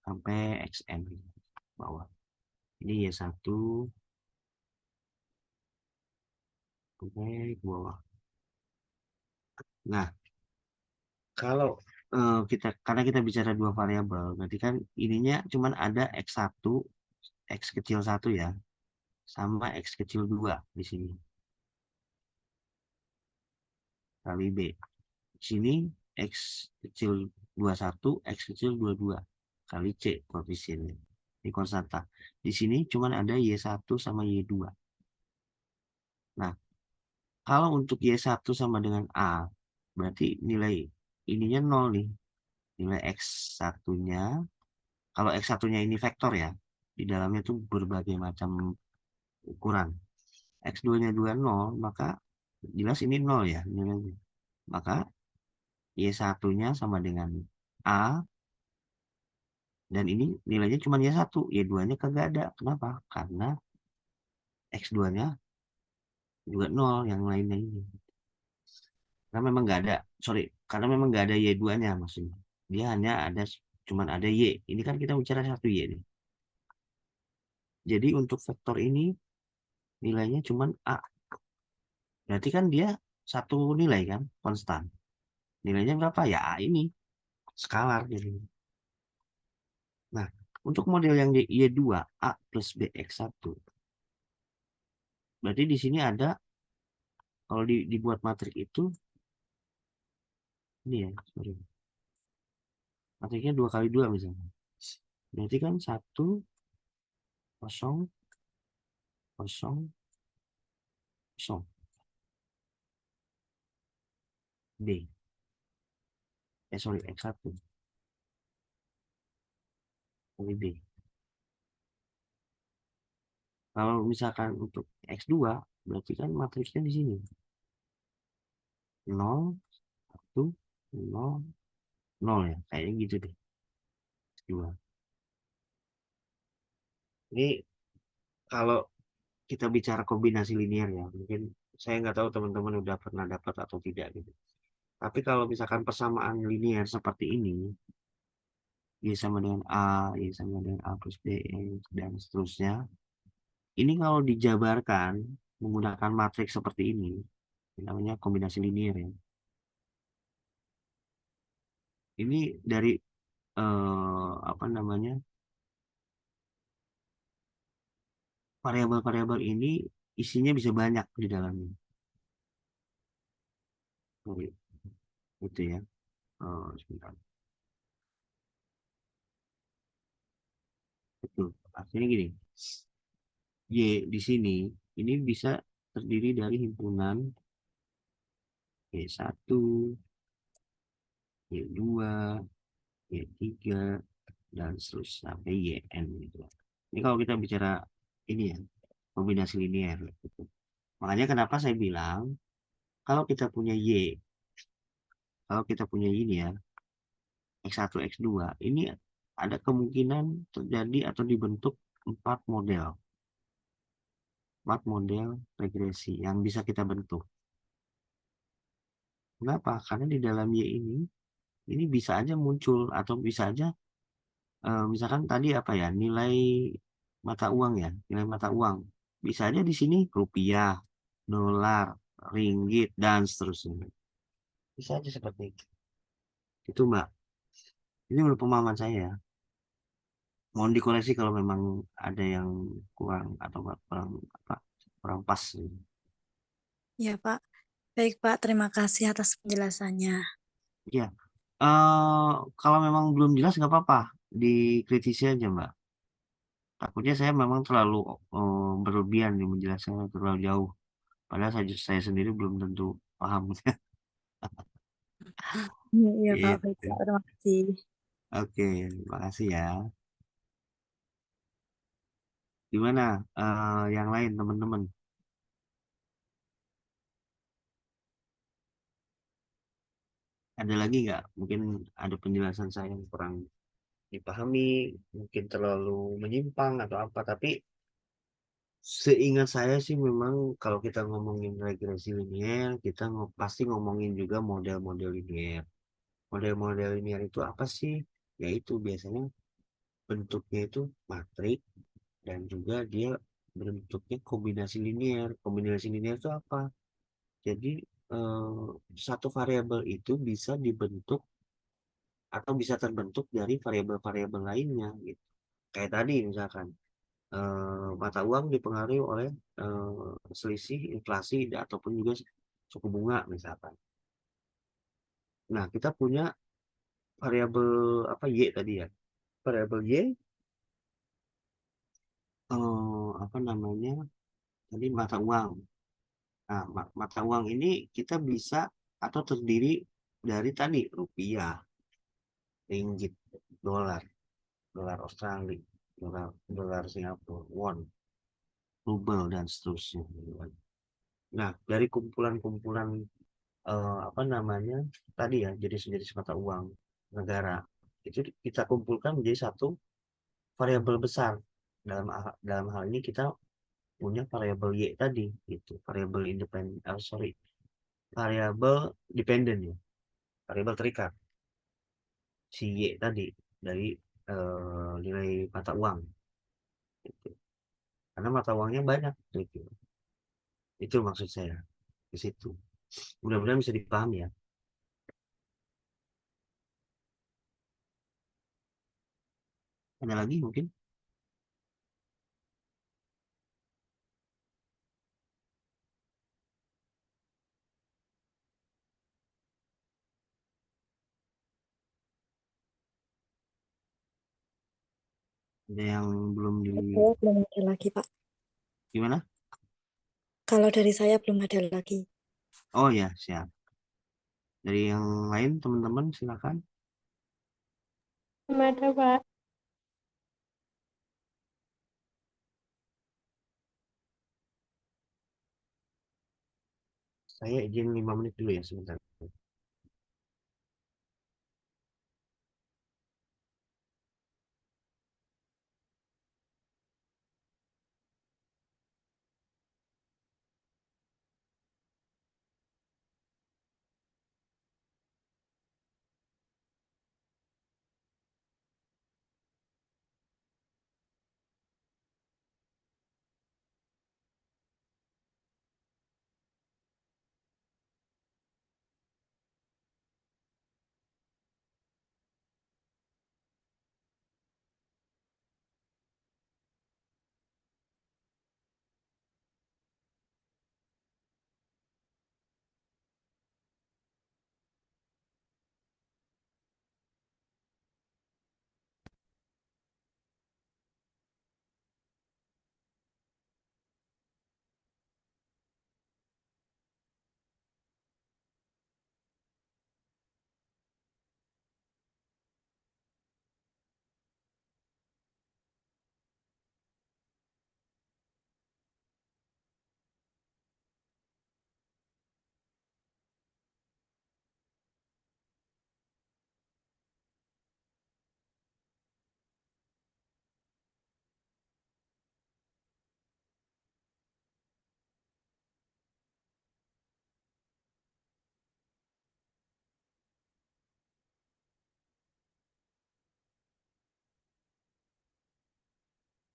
Sampai XN bawah. Ini Y1 sampai ke bawah. Nah, kalau karena kita bicara dua variabel, berarti kan ininya cuman ada X1, X kecil 1 ya, sama X kecil 2 di sini. Kali B. Di sini X kecil 21, X kecil 22. Kali C koefisiennya. Ini konstanta. Di sini cuman ada Y1 sama Y2. Nah, kalau untuk Y1 sama dengan A, berarti nilai ininya 0 nih. Nilai X1-nya, kalau X1-nya ini vektor ya, di dalamnya tuh berbagai macam ukuran. X2-nya 0, maka jelas ini 0 ya nilainya. Maka Y1-nya sama dengan A, dan ini nilainya cuma Y1, Y2-nya kagak ada. Kenapa? Karena X2-nya juga 0, yang lainnya ini. Karena memang nggak ada, karena memang nggak ada Y2-nya maksudnya. Dia hanya ada, cuman ada Y. Ini kan kita bicara satu Y nih. Jadi untuk vektor ini nilainya cuman A. Berarti kan dia satu nilai kan, konstan. Nilainya berapa? Ya A ini, skalar jadi. Nah, untuk model yang Y2, A plus BX1. Berarti di sini ada, kalau dibuat matrik itu, ini ya, sorry. Matriknya 2 kali 2 misalnya. Berarti kan 1, 0, 0, 0. B. X1. Kali B. Kalau misalkan untuk X2, berarti kan matriksnya di sini. 0, 1, 0, 0 ya. Kayaknya gitu deh. X2. Ini kalau kita bicara kombinasi linear ya, mungkin saya nggak tahu teman-teman udah pernah dapat atau tidak gitu. Tapi kalau misalkan persamaan linear seperti ini, Y sama dengan A, Y sama dengan A plus B, dan seterusnya. Ini kalau dijabarkan menggunakan matriks seperti ini, namanya kombinasi linear ya. Ini dari apa namanya, variabel-variabel ini isinya bisa banyak di dalamnya. Sorry. Gitu ya. Oh, sebentar. Betul. Artinya gini, Y di sini ini bisa terdiri dari himpunan Y1, Y2, Y3, dan seterusnya sampai YN gitu. Ini kalau kita bicara ini ya, kombinasi linear gitu. Makanya kenapa saya bilang kalau kita punya Y, kalau kita punya ini ya, X1, X2, ini ada kemungkinan terjadi atau dibentuk empat model regresi yang bisa kita bentuk. Kenapa? Karena di dalam Y ini bisa aja muncul atau bisa aja misalkan tadi apa ya, nilai mata uang ya, nilai mata uang. Bisa aja di sini rupiah, dolar, ringgit, dan seterusnya. Bisa aja seperti itu. Itu Mbak. Ini menurut pemahaman saya ya. Mohon dikoreksi kalau memang ada yang kurang atau kurang apa, kurang pas. Ya, Pak. Baik, Pak. Terima kasih atas penjelasannya. Ya, kalau memang belum jelas nggak apa-apa, dikritisi aja Mbak. Takutnya saya memang terlalu berlebihan nih menjelaskan terlalu jauh. Padahal saya sendiri belum tentu paham. Iya, iya, Pak. Baik, Gitu. Pak. Terima kasih. Oke, makasih ya. Gimana yang lain teman-teman? Ada lagi nggak? Mungkin ada penjelasan saya yang kurang dipahami, mungkin terlalu menyimpang atau apa. Tapi seingat saya sih memang kalau kita ngomongin regresi linear, kita pasti ngomongin juga model-model linear. Model-model linear itu apa sih? Yaitu biasanya bentuknya itu matrik dan juga dia bentuknya kombinasi linear. Kombinasi linear itu apa? Jadi eh, satu variabel itu bisa dibentuk atau bisa terbentuk dari variabel-variabel lainnya gitu. Kayak tadi misalkan mata uang dipengaruhi oleh selisih inflasi ataupun juga suku bunga misalkan. Nah, kita punya variabel apa Y tadi ya. Variabel Y apa namanya? Tadi mata uang. Nah, mata uang ini kita bisa atau terdiri dari tadi rupiah, ringgit, dolar, dolar Australia, dolar dolar Singapura, won, rubel dan seterusnya. Gitu kan. Nah, dari kumpulan-kumpulan apa namanya tadi ya jenis-jenis mata uang negara itu kita kumpulkan menjadi satu variabel besar. Dalam hal ini kita punya variabel Y tadi, itu variabel independen, sorry, variabel dependen ya, variabel terikat si Y tadi dari nilai mata uang gitu. Karena mata uangnya banyak gitu. Itu maksud saya di situ. Mudah-mudahan bisa dipahami ya. Ada lagi mungkin? Ada yang belum di Saya belum ada lagi, Pak. gimana? Kalau dari saya belum ada lagi. Oh ya, siap. Dari yang lain teman-teman silakan. Belum ada, Pak. Saya izin 5 menit dulu ya sebentar.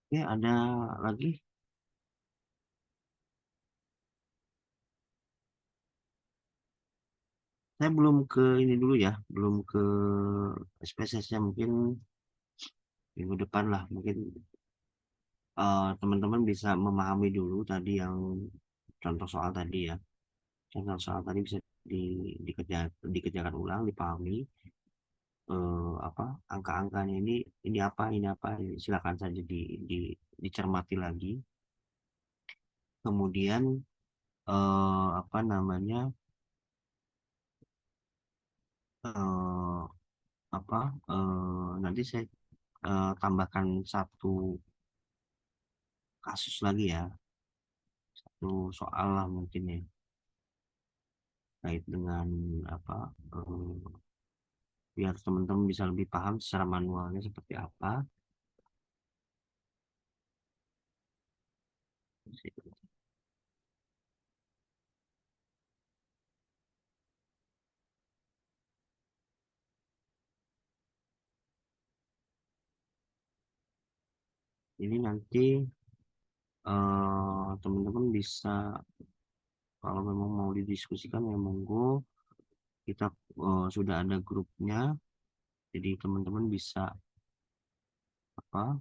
Oke, ada lagi? Saya belum ke ini dulu ya, belum ke SPSS-nya, mungkin minggu depan lah. Mungkin teman-teman bisa memahami dulu tadi yang contoh soal tadi ya. Contoh soal tadi bisa dikerjakan ulang, dipahami apa angka-angkanya ini apa, silakan saja dicermati lagi. Kemudian apa namanya eh, apa nanti saya tambahkan satu kasus lagi ya, satu soal lah mungkin ya, kait dengan apa biar teman-teman bisa lebih paham secara manualnya seperti apa. Ini nanti teman-teman bisa, kalau memang mau didiskusikan ya monggo, kita sudah ada grupnya, jadi teman-teman bisa apa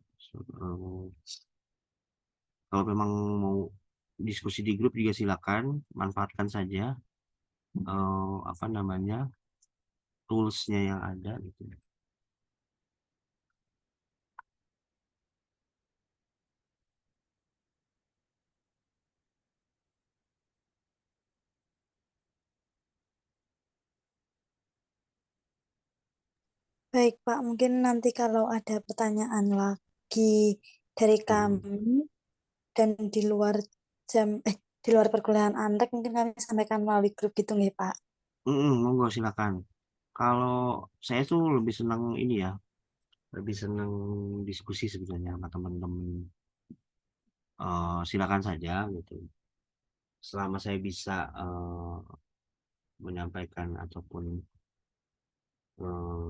kalau memang mau diskusi di grup juga silakan, manfaatkan saja apa namanya toolsnya yang ada gitu. Baik, Pak. Mungkin nanti kalau ada pertanyaan lagi dari kami dan di luar di luar perkuliahan Antek, mungkin kami sampaikan melalui grup gitu nih, Pak. Monggo silakan. Kalau saya tuh lebih senang ini ya, lebih senang diskusi sebenarnya sama teman-teman. Silakan saja gitu. Selama saya bisa menyampaikan ataupun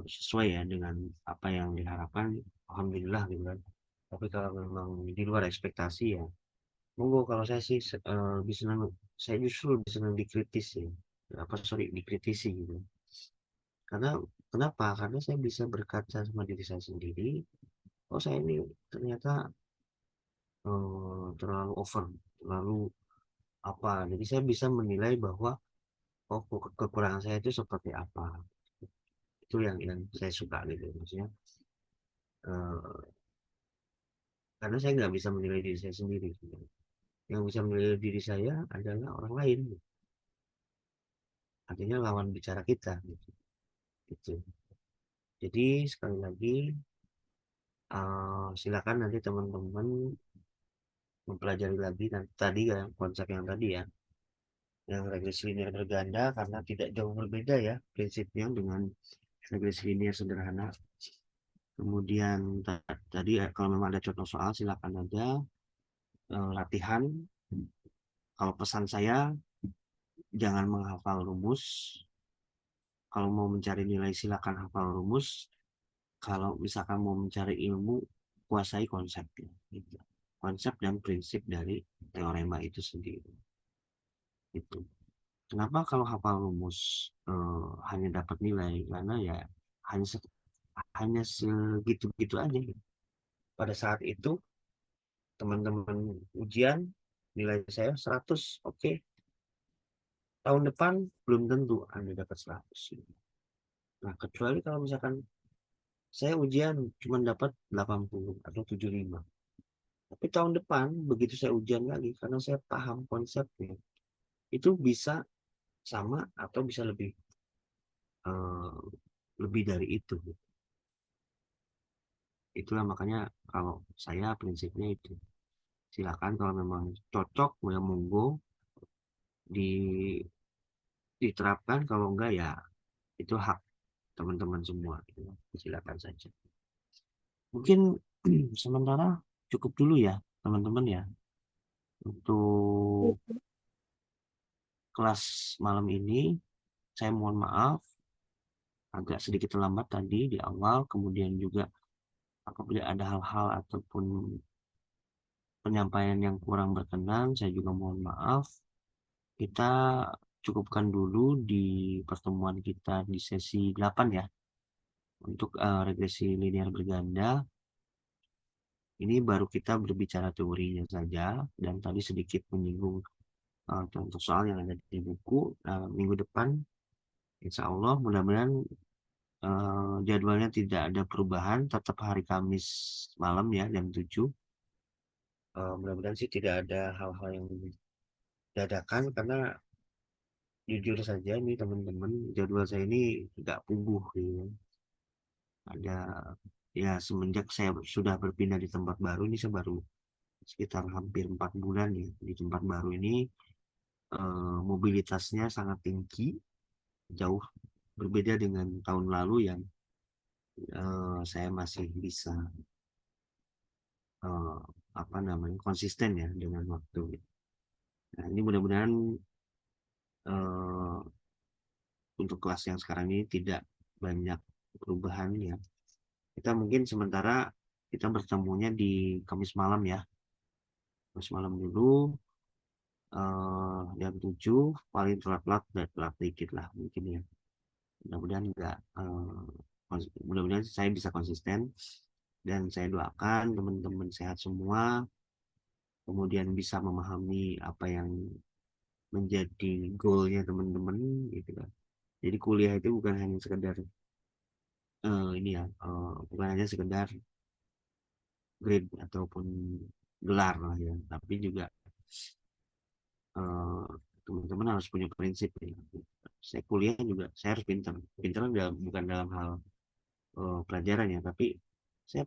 sesuai ya dengan apa yang diharapkan, alhamdulillah gitu kan. Tapi kalau memang di luar ekspektasi ya, monggo. Kalau saya sih lebih senang, saya justru lebih senang dikritis ya, apa sorry dikritisi gitu. Karena kenapa? Karena saya bisa berkaca sama diri saya sendiri. Oh, saya ini ternyata terlalu over, terlalu apa. Jadi saya bisa menilai bahwa oh kekurangan saya itu seperti apa. Itu yang saya suka gitu. Maksudnya eh, karena saya nggak bisa menilai diri saya sendiri gitu. Yang bisa menilai diri saya adalah orang lain gitu. Artinya lawan bicara kita gitu. Gitu. Jadi sekali lagi silakan nanti teman-teman mempelajari lagi tadi yang konsep yang tadi ya, yang regresi linear berganda, karena tidak jauh berbeda ya prinsipnya dengan regresi linear sederhana. Kemudian tadi kalau memang ada contoh soal silakan aja latihan. Kalau pesan saya, jangan menghafal rumus. Kalau mau mencari nilai silakan hafal rumus. Kalau misalkan mau mencari ilmu, kuasai konsepnya. Gitu. Konsep dan prinsip dari teorema itu sendiri. Itu. Kenapa kalau hafal rumus hanya dapat nilai? Karena ya hanya hanya segitu-gitu aja. Gitu. Pada saat itu teman-teman ujian nilai saya 100, oke. Tahun depan belum tentu Anda dapat 100. Nah, kecuali kalau misalkan saya ujian cuma dapat 80 atau 75. Tapi tahun depan begitu saya ujian lagi karena saya paham konsepnya, itu bisa sama atau bisa lebih dari itu. Itulah makanya kalau saya prinsipnya itu. Silakan kalau memang cocok, ya monggo di diterapkan, kalau enggak ya itu hak teman-teman semua gitu. Silakan saja. Mungkin sementara cukup dulu ya teman-teman ya untuk kelas malam ini. Saya mohon maaf agak sedikit terlambat tadi di awal, kemudian juga apabila ada hal-hal ataupun penyampaian yang kurang berkenan, saya juga mohon maaf. Kita cukupkan dulu di pertemuan kita di sesi 8 ya, untuk regresi linear berganda. Ini baru kita berbicara teorinya saja, dan tadi sedikit menyinggung contoh soal yang ada di buku. Minggu depan, insya Allah, mudah-mudahan jadwalnya tidak ada perubahan, tetap hari Kamis malam ya, jam 7. Mudah-mudahan sih tidak ada hal-hal yang dadakan, karena jujur saja nih teman-teman, jadwal saya ini nggak puguh gitu. Ada ya, semenjak saya sudah berpindah di tempat baru ini, saya baru sekitar hampir 4 bulan ya di tempat baru ini. Mobilitasnya sangat tinggi, jauh berbeda dengan tahun lalu yang saya masih bisa konsisten ya dengan waktu. Nah, ini mudah-mudahan untuk kelas yang sekarang ini tidak banyak perubahan ya. Kita mungkin sementara kita bertemunya di Kamis malam ya. Kamis malam dulu jam 7, paling telat dikit lah mungkin ya. Mudah-mudahan enggak mudah-mudahan saya bisa konsisten, dan saya doakan teman-teman sehat semua, kemudian bisa memahami apa yang menjadi goalnya teman-teman gitu kan. Jadi kuliah itu bukan hanya sekedar bukan hanya sekedar grade ataupun gelar lah ya, tapi juga teman-teman harus punya prinsip ya. Saya kuliah juga saya harus pintar bukan dalam hal pelajaran ya, tapi saya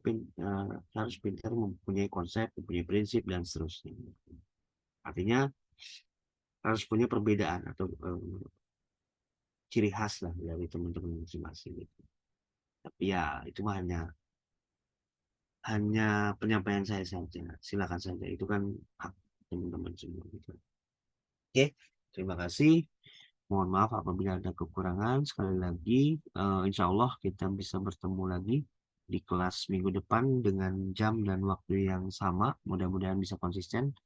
harus pintar mempunyai konsep, mempunyai prinsip dan seterusnya. Artinya harus punya perbedaan atau ciri khas lah dari teman-teman masing-masing gitu. Tapi ya itu mah hanya penyampaian saya saja. Silakan saja, itu kan hak teman-teman semua gitu. Oke, terima kasih. Mohon maaf apabila ada kekurangan. Sekali lagi, insya Allah kita bisa bertemu lagi di kelas minggu depan dengan jam dan waktu yang sama. Mudah-mudahan bisa konsisten.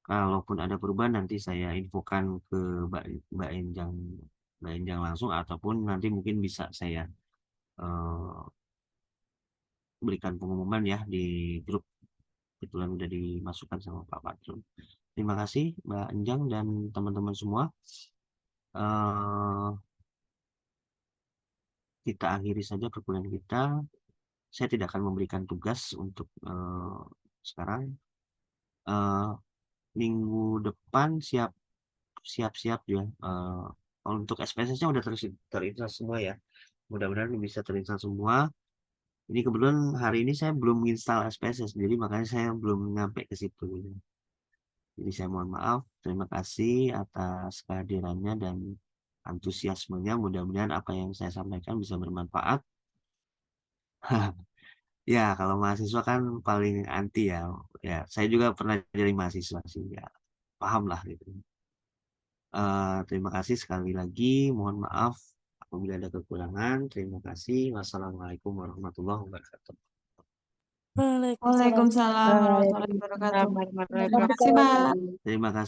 Kalaupun ada perubahan, nanti saya infokan ke Mbak Enjang langsung, ataupun nanti mungkin bisa saya berikan pengumuman ya di grup. Kebetulan udah dimasukkan sama Pak Patron. Terima kasih Mbak Enjang dan teman-teman semua. Kita akhiri saja perkuliahan kita. Saya tidak akan memberikan tugas untuk sekarang. Minggu depan siap-siap ya. Untuk SPSS-nya udah terinstall semua ya. Mudah-mudahan bisa terinstall semua. Ini kebetulan hari ini saya belum install SPSS, jadi makanya saya belum nyampe ke situ. Jadi saya mohon maaf. Terima kasih atas kehadirannya dan antusiasmenya. Mudah-mudahan apa yang saya sampaikan bisa bermanfaat. Ya, kalau mahasiswa kan paling anti ya. Ya, saya juga pernah jadi mahasiswa sih ya. Paham lah gitu. Terima kasih sekali lagi. Mohon maaf apabila ada kekurangan. Terima kasih. Wassalamualaikum warahmatullahi wabarakatuh. Waalaikumsalam. Waalaikumsalam warahmatullahi wabarakatuh. Terima kasih, Pak. Terima kasih.